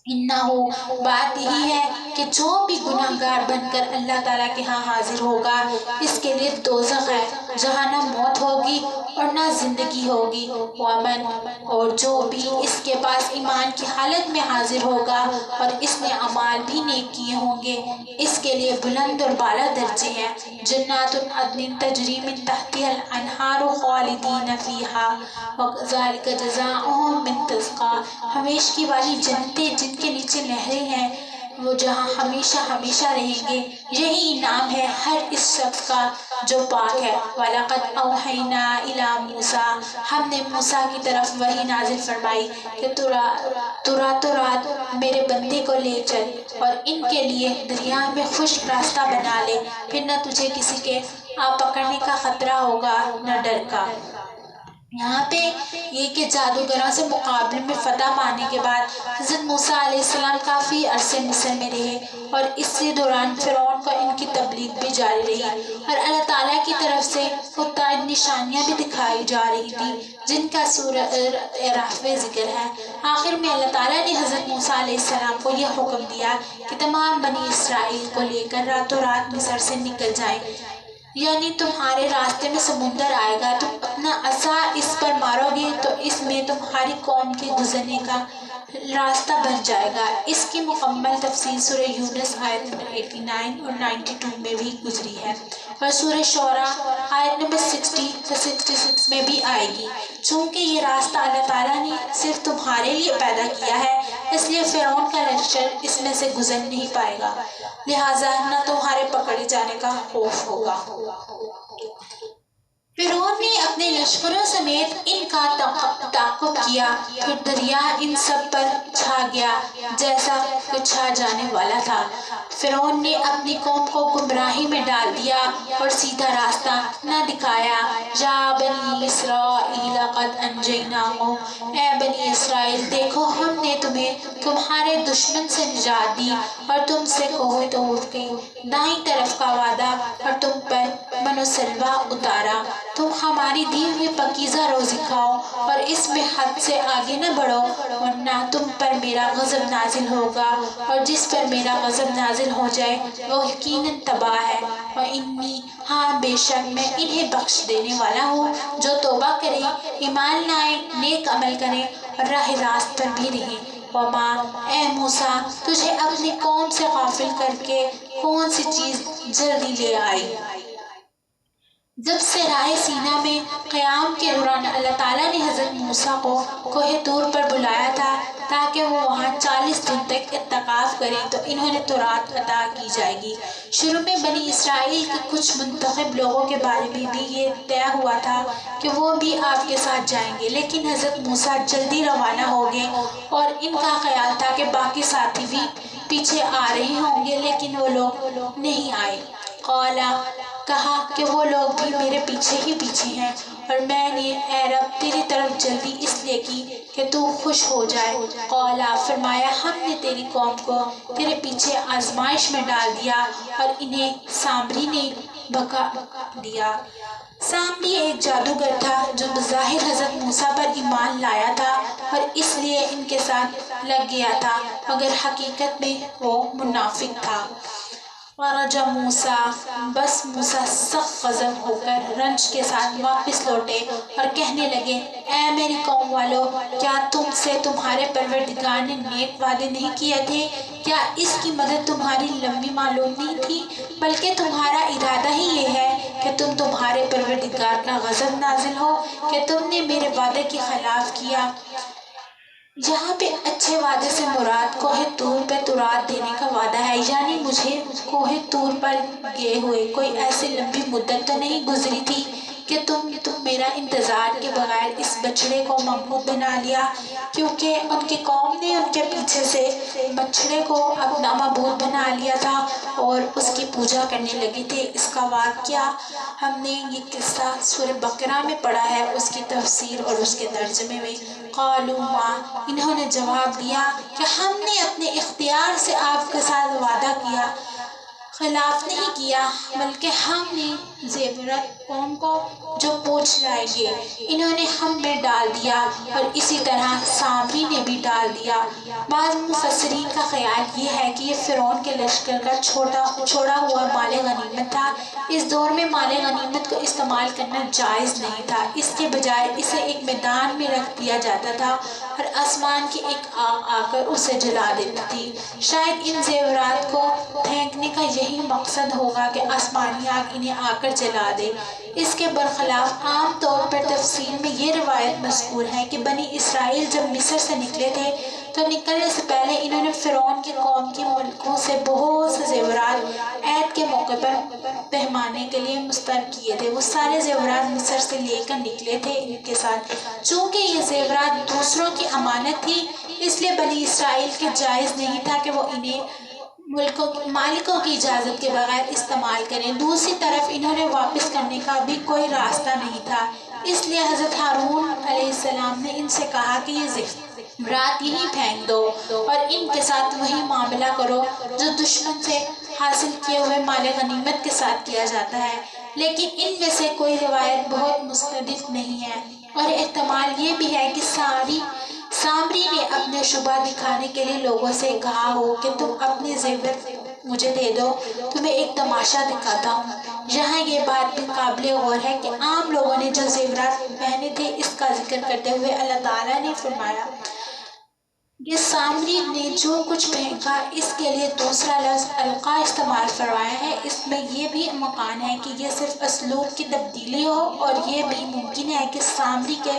انہو، بات یہی ہے کہ جو بھی گناہ گار بن کر اللہ تعالیٰ کے ہاں حاضر ہوگا، اس کے لیے دوزخ ہے، جہاں نہ موت ہوگی اور نہ زندگی ہوگی۔ ومن، اور جو بھی اس کے پاس ایمان کی حالت میں حاضر ہوگا اور اس نے اعمال بھی نیک کیے ہوں گے، اس کے لیے بلند اور بالا درجے ہیں۔ جنات عدن تجری من تحتها الانہار خالدین فیہا وذالک جزاؤہم من تزکا، ہمیشگی والی جنتیں جن کے نیچے نہریں ہیں، وہ جہاں ہمیشہ ہمیشہ رہیں گے، یہی انعام ہے ہر اس شخص کا جو پاک ہے۔ وَلَقَدْ أَوْحَيْنَا إِلَىٰ مُوسَىٰ، ہم نے موسیٰ کی طرف وحی نازل فرمائی کہ تو رات میرے بندے کو لے چل اور ان کے لیے دریا میں خشک راستہ بنا لے، پھر نہ تجھے کسی کے آ پکڑنے کا خطرہ ہوگا نہ ڈر کا۔ یہاں پہ یہ کہ جادوگروں سے مقابلے میں فتح پانے کے بعد حضرت موسیٰ علیہ السلام کافی عرصے مصر میں رہے، اور اسی دوران فرعون کو ان کی تبلیغ بھی جاری رہی، اور اللہ تعالیٰ کی طرف سے متعدد نشانیاں بھی دکھائی جا رہی تھی جن کا سورہ اعراف میں ذکر ہے۔ آخر میں اللہ تعالیٰ نے حضرت موسیٰ علیہ السلام کو یہ حکم دیا کہ تمام بنی اسرائیل کو لے کر راتوں رات مصر سے نکل جائیں، یعنی تمہارے راستے میں سمندر آئے گا، تم اپنا عصا اس پر مارو گے تو اس میں تمہاری قوم کے گزرنے کا راستہ بن جائے گا۔ اس کی مکمل تفصیل سورہ یونس آیت نمبر 89 اور 92 میں بھی گزری ہے، اور سورہ شعراء آیت نمبر 60 سے 66 میں بھی آئے گی۔ چونکہ یہ راستہ اللہ تعالیٰ نے صرف تمہارے لیے پیدا کیا ہے، اس لیے فرعون کا لشکر اس میں سے گزر نہیں پائے گا، لہٰذا نہ تمہارے پکڑے جانے کا خوف ہوگا۔ فرعون نے اپنے لشکروں سمیت ان کا تعاقب کیا، پھر دریا ان سب پر چھا گیا جیسا کہ چھا جانے والا تھا۔ فرعون نے اپنی قوم کو گمراہی میں ڈال دیا اور سیدھا راستہ نہ دکھایا۔ یا بنی اسرائیل قد انجیناکم، اے بنی اسرائیل دیکھو ہم نے تمہیں تمہارے دشمن سے نجات دی اور تم سے کوہ طور کی دائیں طرف کا وعدہ اور تم پر من و سلوہ اتارا۔ تم ہماری دی ہوئی پاکیزہ روزی کھاؤ اور اس میں حد سے آگے نہ بڑھو، ورنہ تم پر میرا غضب نازل ہوگا، اور جس پر میرا غضب نازل ہو جائے وہ یقیناً تباہ ہے۔ وَإِنِّي، ہاں بے شک میں انہیں بخش دینے والا ہوں جو توبہ کریں، ایمان لائیں، نیک عمل کریں اور راہ راست پر بھی رہیں۔ وما، اے موسیٰ تجھے اپنی قوم سے غافل کر کے کون سی چیز جلدی لے آئی؟ جب صحرائے سینا میں قیام کے دوران اللہ تعالیٰ نے حضرت موسیٰ کو کوہ طور پر بلایا تھا تاکہ وہ وہاں 40 دن تک اعتکاف کریں تو انہوں نے تورات عطا کی جائے گی۔ شروع میں بنی اسرائیل کے کچھ منتخب لوگوں کے بارے میں بھی یہ طے ہوا تھا کہ وہ بھی آپ کے ساتھ جائیں گے، لیکن حضرت موسیٰ جلدی روانہ ہو گئے اور ان کا خیال تھا کہ باقی ساتھی بھی پیچھے آ رہے ہوں گے، لیکن وہ لوگ نہیں آئے۔ قالا، کہا کہ وہ لوگ بھی میرے پیچھے ہی پیچھے ہیں، اور میں نے اے رب تیری طرف جلدی اس لیے کی کہ تو خوش ہو جائے۔ قالا، فرمایا ہم نے تیری قوم کو تیرے پیچھے آزمائش میں ڈال دیا اور انہیں سامری نے بھگا دیا۔ سامری ایک جادوگر تھا جو بظاہر حضرت موسیٰ پر ایمان لایا تھا اور اس لیے ان کے ساتھ لگ گیا تھا، مگر حقیقت میں وہ منافق تھا۔ ورجع موسیٰ، بس موسیٰ سخت غضب ہو کر رنج کے ساتھ واپس لوٹے اور کہنے لگے، اے میری قوم والو، کیا تم سے تمہارے پروردگار نے نیک وعدے نہیں کیے تھے؟ کیا اس کی مدد تمہاری لمبی معلوم نہیں تھی؟ بلکہ تمہارا ارادہ ہی یہ ہے کہ تمہارے پروردگار کا غضب نازل ہو کہ تم نے میرے وعدے کی خلاف کیا۔ یہاں پہ اچھے وعدے سے مراد کوہ طور پہ تورات دینے کا وعدہ ہے، یعنی مجھے کوہ طور پر گئے ہوئے کوئی ایسی لمبی مدت تو نہیں گزری تھی کہ تم میرا انتظار کے بغیر اس بچڑے کو معبود بنا لیا، کیونکہ ان کی قوم نے ان کے پیچھے سے بچڑے کو اپنا معبود بنا لیا تھا اور اس کی پوجا کرنے لگے تھے۔ اس کا واقعہ ہم نے یہ قصہ سورہ بقرہ میں پڑھا ہے، اس کی تفسیر اور اس کے ترجمے میں۔ قالوا ما، انہوں نے جواب دیا کہ ہم نے اپنے اختیار سے آپ کے ساتھ وعدہ کیا، خلاف نہیں کیا، بلکہ ہم نے زیورات قوم کو جو پوچھ لائیں گے انہوں نے ہم میں ڈال دیا، اور اسی طرح سامری نے بھی ڈال دیا۔ بعض مفسرین کا خیال یہ ہے کہ یہ فرعون کے لشکر کا چھوڑا ہوا مال غنیمت تھا۔ اس دور میں مال غنیمت کو استعمال کرنا جائز نہیں تھا، اس کے بجائے اسے ایک میدان میں رکھ دیا جاتا تھا اور آسمان کی ایک آگ آ کر اسے جلا دیتی تھی۔ شاید ان زیورات کو پھینکنے کا یہی مقصد ہوگا کہ آسمانی آگ انہیں آ کر جلا دے۔ اس کے برخلاف عام طور پر تفسیر میں یہ روایت مذکور ہے کہ بنی اسرائیل جب مصر سے نکلے تھے تو نکلنے سے پہلے انہوں نے فرعون کی قوم کے ملکوں سے بہت سے زیورات عید کے موقع پر پہنانے کے لیے مسترد کیے تھے۔ وہ سارے زیورات مصر سے لے کر نکلے تھے ان کے ساتھ۔ چونکہ یہ زیورات دوسروں کی امانت تھی، اس لیے بنی اسرائیل کے جائز نہیں تھا کہ وہ انہیں مالکوں کی اجازت کے بغیر استعمال کریں۔ دوسری طرف انہوں نے واپس کرنے کا بھی کوئی راستہ نہیں تھا، اس لیے حضرت ہارون علیہ السلام نے ان سے کہا کہ یہ زیورات یہیں پھینک دو اور ان کے ساتھ وہی معاملہ کرو جو دشمن سے حاصل کیے ہوئے مال غنیمت کے ساتھ کیا جاتا ہے۔ لیکن ان میں سے کوئی روایت بہت مستند نہیں ہے، اور احتمال یہ بھی ہے کہ سامری نے اپنے شبہ دکھانے کے لیے لوگوں سے کہا ہو کہ تم اپنے زیور مجھے دے دو، تمہیں ایک تماشا دکھاتا ہوں۔ یہاں یہ بات بھی قابل غور ہے کہ عام لوگوں نے جو زیورات پہنے تھے اس کا ذکر کرتے ہوئے اللہ تعالیٰ نے فرمایا کہ سامری نے جو کچھ پھینکا، اس کے لیے دوسرا لفظ القا استعمال فرمایا ہے۔ اس میں یہ بھی امکان ہے کہ یہ صرف اسلوب کی تبدیلی ہو، اور یہ بھی ممکن ہے کہ سامری کے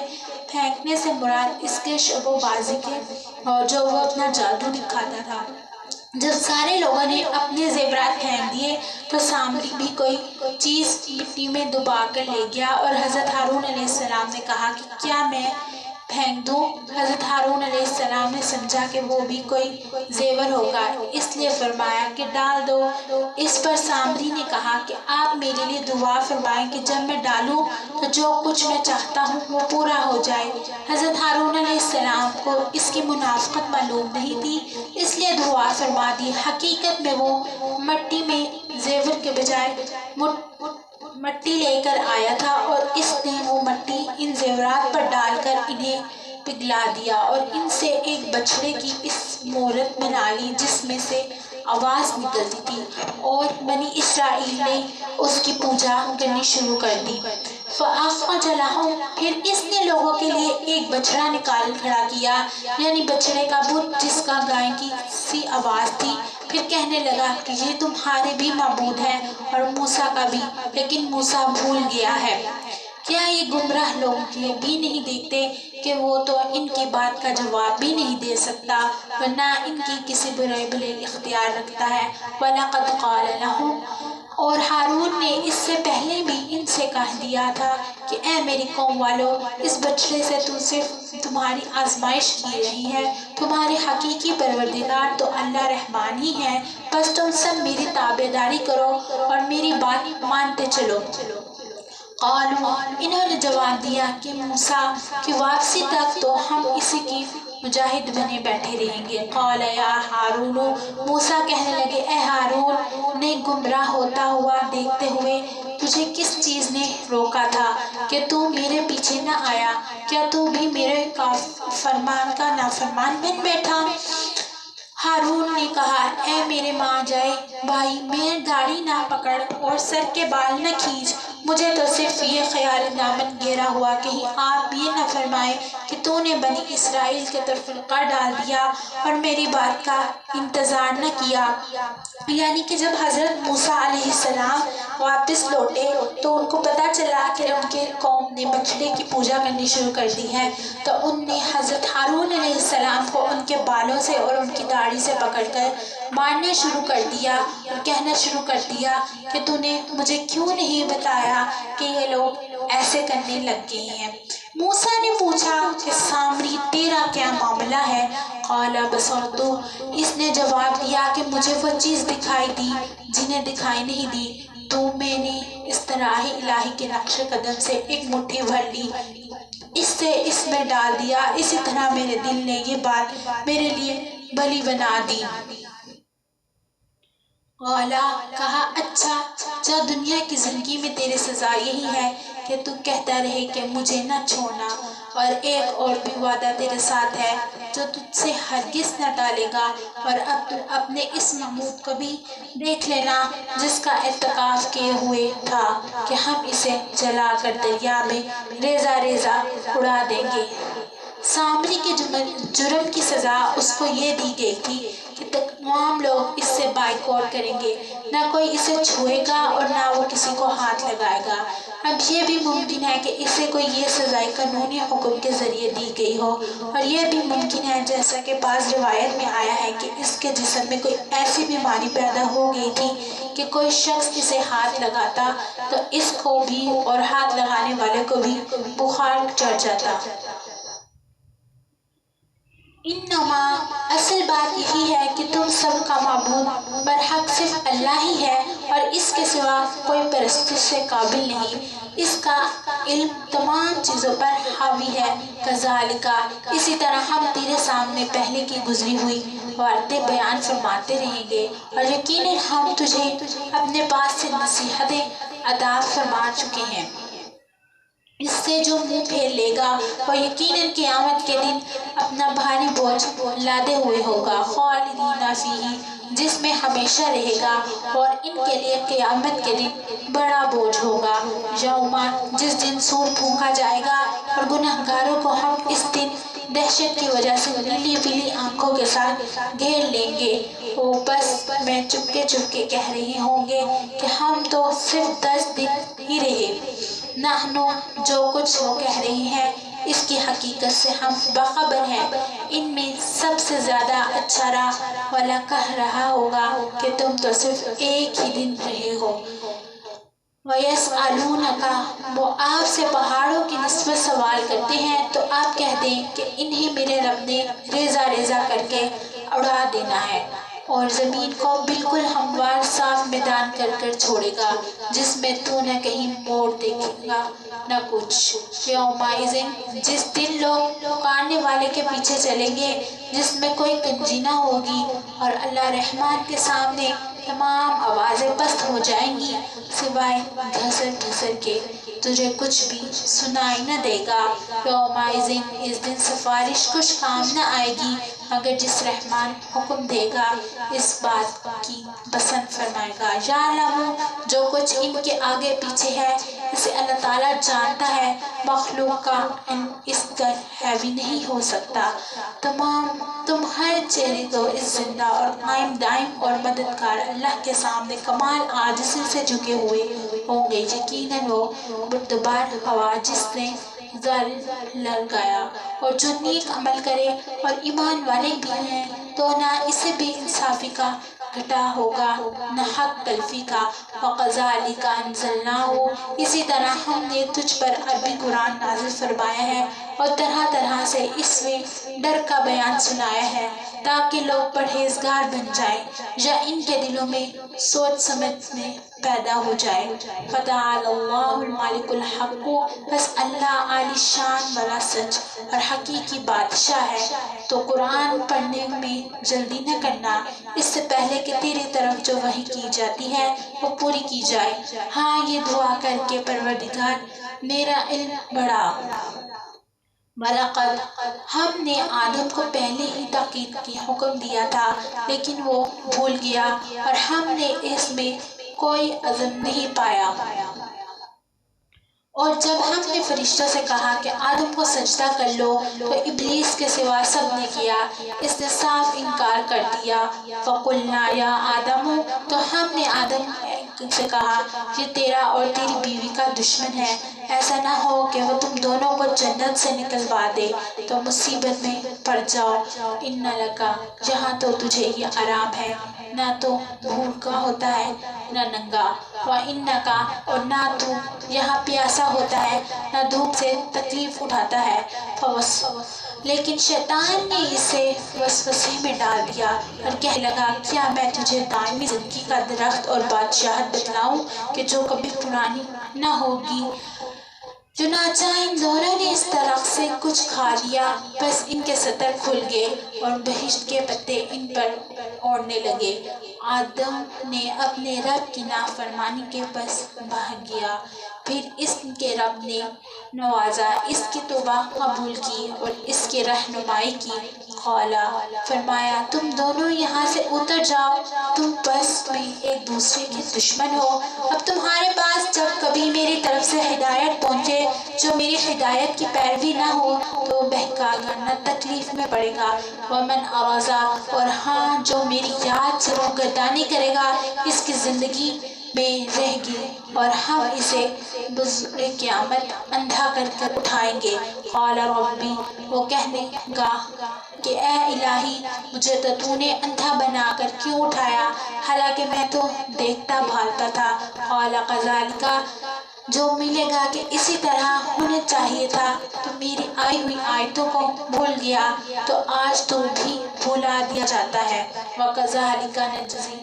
پھینکنے سے مراد اس کے شب و بازی کے اور جو وہ اپنا جادو دکھاتا تھا۔ جب سارے لوگوں نے اپنے زیورات پھینک دیے تو سامری بھی کوئی چیز مٹی میں دبا کر لے گیا، اور حضرت ہارون علیہ السلام نے کہا کہ کیا میں پھینک دوں؟ حضرت ہارون علیہ السلام نے سمجھا کہ وہ بھی کوئی زیور ہوگا، اس لیے فرمایا کہ ڈال دو۔ اس پر سامری نے کہا کہ آپ میرے لیے دعا فرمائیں کہ جب میں ڈالوں تو جو کچھ میں چاہتا ہوں وہ پورا ہو جائے۔ حضرت ہارون علیہ السلام کو اس کی منافقت معلوم نہیں تھی، اس لیے دعا فرما دی۔ حقیقت میں وہ مٹی میں زیور کے بجائے مٹی لے کر آیا تھا، اور اس نے وہ مٹی ان زیورات پر ڈال کر انہیں پگھلا دیا اور ان سے ایک بچڑے کی اس مورت بنا لی جس میں سے آواز نکلتی تھی، اور بنی اسرائیل نے اس کی پوجا کرنی شروع کر دی۔ فَأَخْرَجَ لَهُم، پھر اس نے لوگوں کے لیے ایک بچڑا نکال کھڑا کیا، یعنی بچڑے کا بت جس کا گائے کی سی آواز تھی۔ پھر کہنے لگا کہ یہ تمہارے بھی معبود ہے اور موسیٰ کا بھی، لیکن موسیٰ بھول گیا ہے۔ کیا یہ گمراہ لوگ یہ بھی نہیں دیکھتے کہ وہ تو ان کی بات کا جواب بھی نہیں دے سکتا، ورنہ ان کی کسی برے بھلے اختیار رکھتا ہے۔ وَلَقَدْ قَالَ لَهُمْ، اور ہارون نے اس سے پہلے بھی ان سے کہہ دیا تھا کہ اے میری قوم والو، اس بچڑے سے تو صرف تمہاری آزمائش کی رہی ہے، تمہارے حقیقی پروردگار تو اللہ رحمان ہی ہے، بس تم سب میری تابعداری کرو اور میری بات مانتے چلو۔ قالوا، انہوں نے جواب دیا کہ موسیٰ کی واپسی تک تو ہم اسی کی مجاہد بنے بیٹھے رہیں گے۔ قال یا ہارون، موسیٰ کہنے لگے اے ہارون، نے گمراہ ہوتا ہوا دیکھتے ہوئے تجھے کس چیز نے روکا تھا کہ تو میرے پیچھے نہ آیا؟ کیا تو بھی میرے فرمان کا نافرمان بن بیٹھا؟ ہارون نے کہا اے میرے ماں جائے بھائی، میری داڑھی نہ پکڑ اور سر کے بال نہ کھینچ، مجھے تو صرف یہ خیال دامن گھیرا ہوا کہیں آپ یہ نہ فرمائیں کہ تو نے بنی اسرائیل کے طرف فرقہ ڈال دیا اور میری بات کا انتظار نہ کیا، یعنی کہ جب حضرت موسیٰ علیہ السلام واپس لوٹے تو ان کو پتہ چلا کہ ان کے قوم نے بچڑے کی پوجا کرنی شروع کر دی ہے، تو ان نے حضرت ہارون علیہ السلام کو ان کے بالوں سے اور ان کی داڑھی سے پکڑ کر مارنا شروع کر دیا اور کہنا شروع کر دیا کہ تو نے مجھے کیوں نہیں بتایا کہ یہ لوگ ایسے کرنے لگ گئے ہیں۔ موسیٰ نے پوچھا کہ سامری تیرا کیا معاملہ ہے؟ قال بصرت، اس نے جواب دیا کہ مجھے وہ چیز دکھائی دی جنہیں دکھائی نہیں دی، تو میں نے اصطلاح الہی کے نقش قدم سے ایک مٹھی بھر لی، اس سے اس میں ڈال دیا، اسی طرح میرے دل نے یہ بات میرے لیے بھلی بنا دی۔ قالا، کہا اچھا، جا دنیا کی زندگی میں تیری سزا یہی ہے کہ تو کہتا رہے کہ مجھے نہ چھوڑنا، اور ایک اور بھی وعدہ تیرے ساتھ ہے جو تجھ سے ہرگز نہ ٹالے گا، اور اب تو اپنے اس محمود کو بھی دیکھ لینا جس کا اعتکاف کیے ہوئے تھا کہ ہم اسے جلا کر دریا میں ریزہ ریزہ اڑا دیں گے۔ سامری کے جرم کی سزا اس کو یہ دی گئی تھی کہ تمام لوگ اس سے بائیکاٹ کریں گے، نہ کوئی اسے چھوئے گا اور نہ وہ کسی کو ہاتھ لگائے گا۔ اب یہ بھی ممکن ہے کہ اسے کوئی یہ سزائے قانونی حکم کے ذریعے دی گئی ہو، اور یہ بھی ممکن ہے جیسا کہ بعض روایت میں آیا ہے کہ اس کے جسم میں کوئی ایسی بیماری پیدا ہو گئی تھی کہ کوئی شخص اسے ہاتھ لگاتا تو اس کو بھی اور ہاتھ لگانے والے کو بھی بخار چڑھ جاتا۔ انما، اصل بات یہی ہے کہ تم سب کا معبود برحق صرف اللہ ہی ہے اور اس کے سوا کوئی پرستش سے قابل نہیں، اس کا علم تمام چیزوں پر حاوی ہے۔ کذالک، اسی طرح ہم تیرے سامنے پہلے کی گزری ہوئی باتیں بیان فرماتے رہیں گے، اور یقیناً ہم تجھے اپنے پاس سے نصیحتیں عطا فرما چکے ہیں۔ اس سے جو منہ پھیر لے گا وہ یقیناً قیامت کے دن اپنا بھاری بوجھ لادے ہوئے ہوگا، خالدین فیہ، جس میں ہمیشہ رہے گا، اور ان کے لیے قیامت کے دن بڑا بوجھ ہوگا۔ یوم، جس دن سور پھونکا جائے گا اور گنہگاروں کو ہم اس دن دہشت کی وجہ سے نیلی پیلی آنکھوں کے ساتھ گھیر لیں گے، وہ بس میں چپکے چپکے کہہ رہے ہوں گے کہ ہم تو صرف 10 دن ہی رہے، نحنو، جو کچھ وہ کہہ رہے ہیں اس کی حقیقت سے ہم باخبر ہیں، ان میں سب سے زیادہ اچھا والا کہہ رہا ہوگا کہ تم تو صرف ایک ہی دن رہے ہو۔ وَيَسْأَلُونَكَ، وہ آپ سے پہاڑوں کی نسبت سوال کرتے ہیں تو آپ کہہ دیں کہ انہیں میرے رب نے ریزہ ریزہ کر کے اڑا دینا ہے، اور زمین کو بالکل ہموار صاف میدان کر کر چھوڑے گا جس میں تو نہ کہیں موڑ دیکھے گا نہ کچھ۔ یومئذ، جس دن لوگ پکارنے والے کے پیچھے چلیں گے، جس میں کوئی کنجی نہ ہوگی، اور اللہ رحمان کے سامنے تمام آوازیں پست ہو جائیں گی سوائے گھسر گھسر کے، تجھے کچھ بھی سنائی نہ دے گا۔ یومئذ، اس دن سفارش کچھ کام نہ آئے گی مگر جس رحمان حکم دے گا اس بات کی پسند فرمائے گا۔ یعلم، جو کچھ ان کے آگے پیچھے ہے اسے اللہ تعالیٰ جانتا ہے، مخلوق کا علم اس کا حاوی نہیں ہو سکتا۔ تم ہر چہرے کو اس زندہ اور قائم دائم اور مددگار اللہ کے سامنے کمال عاجزی سے جھکے ہوئے ہوں گے، یقیناً وہ بردبار ہوا جس نے زر لگایا، اور جو نیک عمل کرے اور ایمان والے بھی ہیں تو نہ اسے بے انصافی کا گھٹا ہوگا نہ حق تلفی کا۔ وَقَذَلِكَ أَنزَلْنَاهُ، اسی طرح ہم نے تجھ پر عربی قرآن نازل فرمایا ہے اور طرح طرح سے اس میں ڈر کا بیان سنایا ہے تاکہ لوگ پرہیزگار بن جائیں یا ان کے دلوں میں سوچ سمجھ میں پیدا ہو جائے۔ فَتَعَالَى اللَّهُ الْمَلِكُ الْحَقُّ، بس اللہ عالی شان والا سچ اور حقیقی بادشاہ ہے، تو قرآن پڑھنے میں جلدی نہ کرنا اس سے پہلے کہ تیری طرف جو وحی کی جاتی ہے وہ پوری کی جائے۔ ہاں، یہ دعا کر کے پروردگار میرا علم بڑھا۔ وَلَقَدْ، ہم نے آدم کو پہلے ہی تحقیق کی حکم دیا تھا لیکن وہ بھول گیا اور ہم نے اس میں کوئی عزم نہیں پایا، اور جب ہم نے فرشتوں سے کہا کہ آدم کو سجدہ کر لو تو ابلیس کے سوا سب نے کیا، اس نے صاف انکار کر دیا۔ فَقُلْنَا يَا آدَمُ، تو ہم نے آدم سے کہا یہ تیرا اور تیری بیوی کا دشمن ہے، ایسا نہ ہو کہ وہ تم دونوں کو جنت سے نکلوا دے تو مصیبت میں پڑ جاؤ۔ اِنَّ لَكَ، یہاں تو تجھے یہ آرام ہے، نہ تو بھوکا ہوتا ہے نہ ننگا، وَإِنَّكَ، اور نہ تو یہاں پیاسا ہوتا ہے نہ دھوپ سے تکلیف اٹھاتا ہے۔ لیکن شیطان نے اسے وسوسے میں ڈال دیا اور کہنے لگا کیا میں تجھے دائمی زندگی کا درخت اور بادشاہت بتلاؤں کہ جو کبھی پرانی نہ ہوگی؟ چنانچہ ان دونوں نے اس درخت سے کچھ کھا لیا، بس ان کے سطر کھل گئے اور بہشت کے پتے ان پر اوڑھنے لگے۔ آدم نے اپنے رب کی نافرمانی کے پس بھاگ گیا، پھر اس کے رب نے نوازا، اس کی توبہ قبول کی اور اس کی رہنمائی کی۔ قالا، فرمایا تم دونوں یہاں سے اتر جاؤ، تم بس میں ایک دوسرے کے دشمن ہو۔ اب تمہارے پاس جب کبھی میری طرف سے ہدایت پہنچے، جو میری ہدایت کی پیروی نہ ہو تو بہکا گا نہ تکلیف میں پڑے گا۔ ومن اعرض، اور ہاں جو میری یاد سے روگردانی کرے گا اس کی زندگی میں رہ گی اور ہم اسے بزرگ قیامت اندھا کر اٹھائیں گے۔ قال ربی، وہ کہنے گا کہ اے الہی مجھے تو نے اندھا بنا کر کیوں اٹھایا، حالانکہ میں تو دیکھتا بھالتا تھا۔ قال کذالک، جو ملے گا کہ اسی طرح ہونا چاہیے تھا، تو میری آئی ہوئی آیتوں کو بھول گیا تو آج تو بھی بھلا دیا جاتا ہے۔ وَكَذَلِكَ نَجْزِي،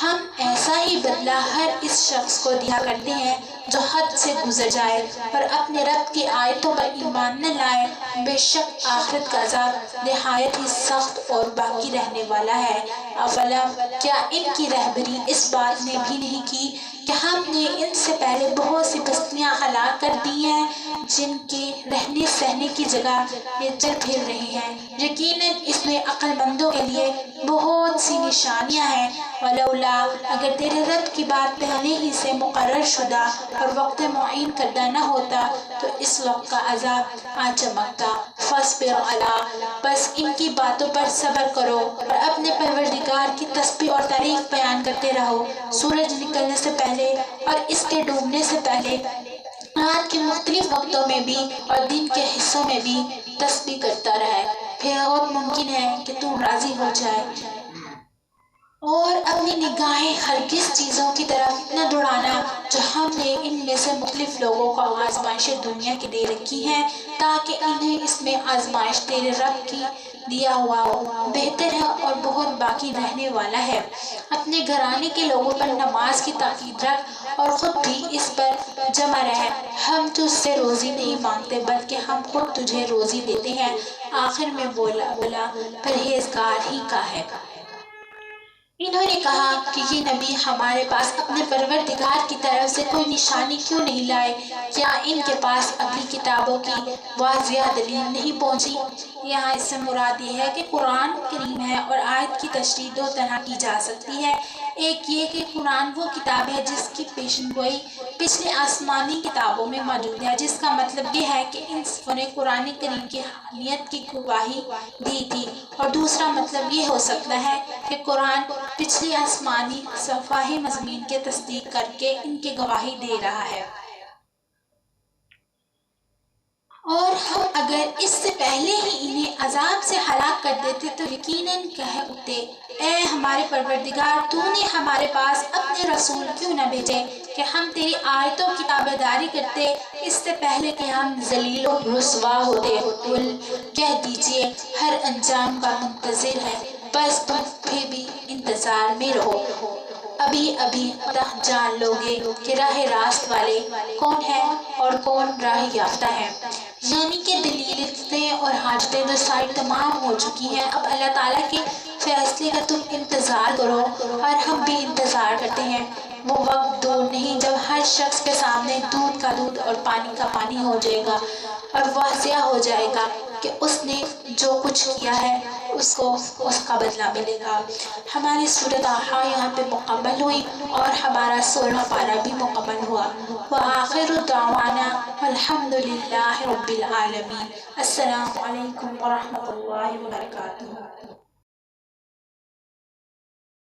ہم ایسا ہی بدلہ ہر اس شخص کو دیا کرتے ہیں جو حد سے گزر جائے اور اپنے رب کی آیتوں پر ایمان نہ لائے۔ بے شک آخرت کا عذاب نہایت ہی سخت اور باقی رہنے والا ہے۔ افلم، کیا ان کی رہبری اس بات نے بھی نہیں کی کہ ہم نے ان سے پہلے بہت سی بستیاں ہلاک کر دی ہیں جن کے رہنے سہنے کی جگہ یہ چل پھر رہے ہیں؟ یقیناً اس میں عقل مندوں کے لیے بہت سی نشانیاں ہیں۔ ولولا، اگر تیرے رب کی بات پہلے ہی سے مقرر شدہ اور وقت معین کردہ نہ ہوتا تو اس وقت کا عذاب آ چمکتا۔ فاصبر علی، بس ان کی باتوں پر صبر کرو اور اپنے پروردگار کی تسبیح اور تعریف بیان کرتے رہو۔ سورج نکلنے سے پہلے اور اس کے ڈوبنے سے پہلے، رات کے مختلف وقتوں میں بھی اور دن کے حصوں میں بھی تسبیح کرتا رہے، پھر بہت ممکن ہے کہ تو راضی ہو جائے اور اپنی نگاہیں ہرگز چیزوں کی طرف نہ دوڑانا جو ہم نے ان میں سے مختلف لوگوں کو آزمائش دنیا کی دے رکھی ہیں تاکہ انہیں اس میں آزمائش تیرے رب کی دیا ہوا ہو، بہتر ہے اور بہت باقی رہنے والا ہے۔ اپنے گھرانے کے لوگوں پر نماز کی تاکید رکھ اور خود بھی اس پر جمع رہ۔ ہم تجھ سے روزی نہیں مانگتے بلکہ ہم خود تجھے روزی دیتے ہیں۔ آخر میں بولا پرہیزگار ہی کا ہے۔ انہوں نے کہا کہ یہ نبی ہمارے پاس اپنے پروردگار کی طرف سے کوئی نشانی کیوں نہیں لائے؟ کیا ان کے پاس اپنی کتابوں کی واضح دلیل نہیں پہنچی؟ یہاں اس سے مراد یہ ہے کہ قرآن کریم ہے اور آیت کی تشریح دو طرح کی جا سکتی ہے۔ ایک یہ کہ قرآن وہ کتاب ہے جس کی پیشن گوئی پچھلے آسمانی کتابوں میں موجود ہے، جس کا مطلب یہ ہے کہ ان سبھوں نے قرآن کریم کی حقانیت کی گواہی دی تھی، اور دوسرا مطلب یہ ہو سکتا ہے کہ قرآن پچھلے آسمانی صفحہ مضامین کی تصدیق کر کے ان کی گواہی دے رہا ہے۔ اور ہم اگر اس سے پہلے ہی انہیں عذاب سے ہلاک کر دیتے تو یقیناً کہہ اٹھتے، اے ہمارے پروردگار، تو نے ہمارے پاس اپنے رسول کیوں نہ بھیجے کہ ہم تیری آیتوں کی تابعداری کرتے اس سے پہلے کہ ہم ذلیل و رسوا ہوتے۔ قل، کہہ دیجئے، ہر انجام کا منتظر ہے، بس تم پھر بھی انتظار میں رہو، ابھی ابھی جان لوگے کہ راہ راست والے کون ہیں اور کون راہ یافتہ ہیں۔ یعنی کہ دلیلیں اور حاجتیں تو ساری تمام ہو چکی ہیں، اب اللہ تعالیٰ کے فیصلے کا تم انتظار کرو، اور ہم بھی انتظار کرتے ہیں۔ وہ وقت دور نہیں جب ہر شخص کے سامنے دودھ کا دودھ اور پانی کا پانی ہو جائے گا اور واضح ہو جائے گا کہ اس نے جو کچھ کیا ہے اس کو اس کا بدلہ ملے گا۔ ہماری سورۃ طٰہٰ یہاں پہ مکمل ہوئی اور ہمارا 16واں پارہ بھی مکمل ہوا۔ وآخر دعوانا الحمد للہ رب العالمین۔ السلام علیکم ورحمۃ اللہ وبرکاتہ۔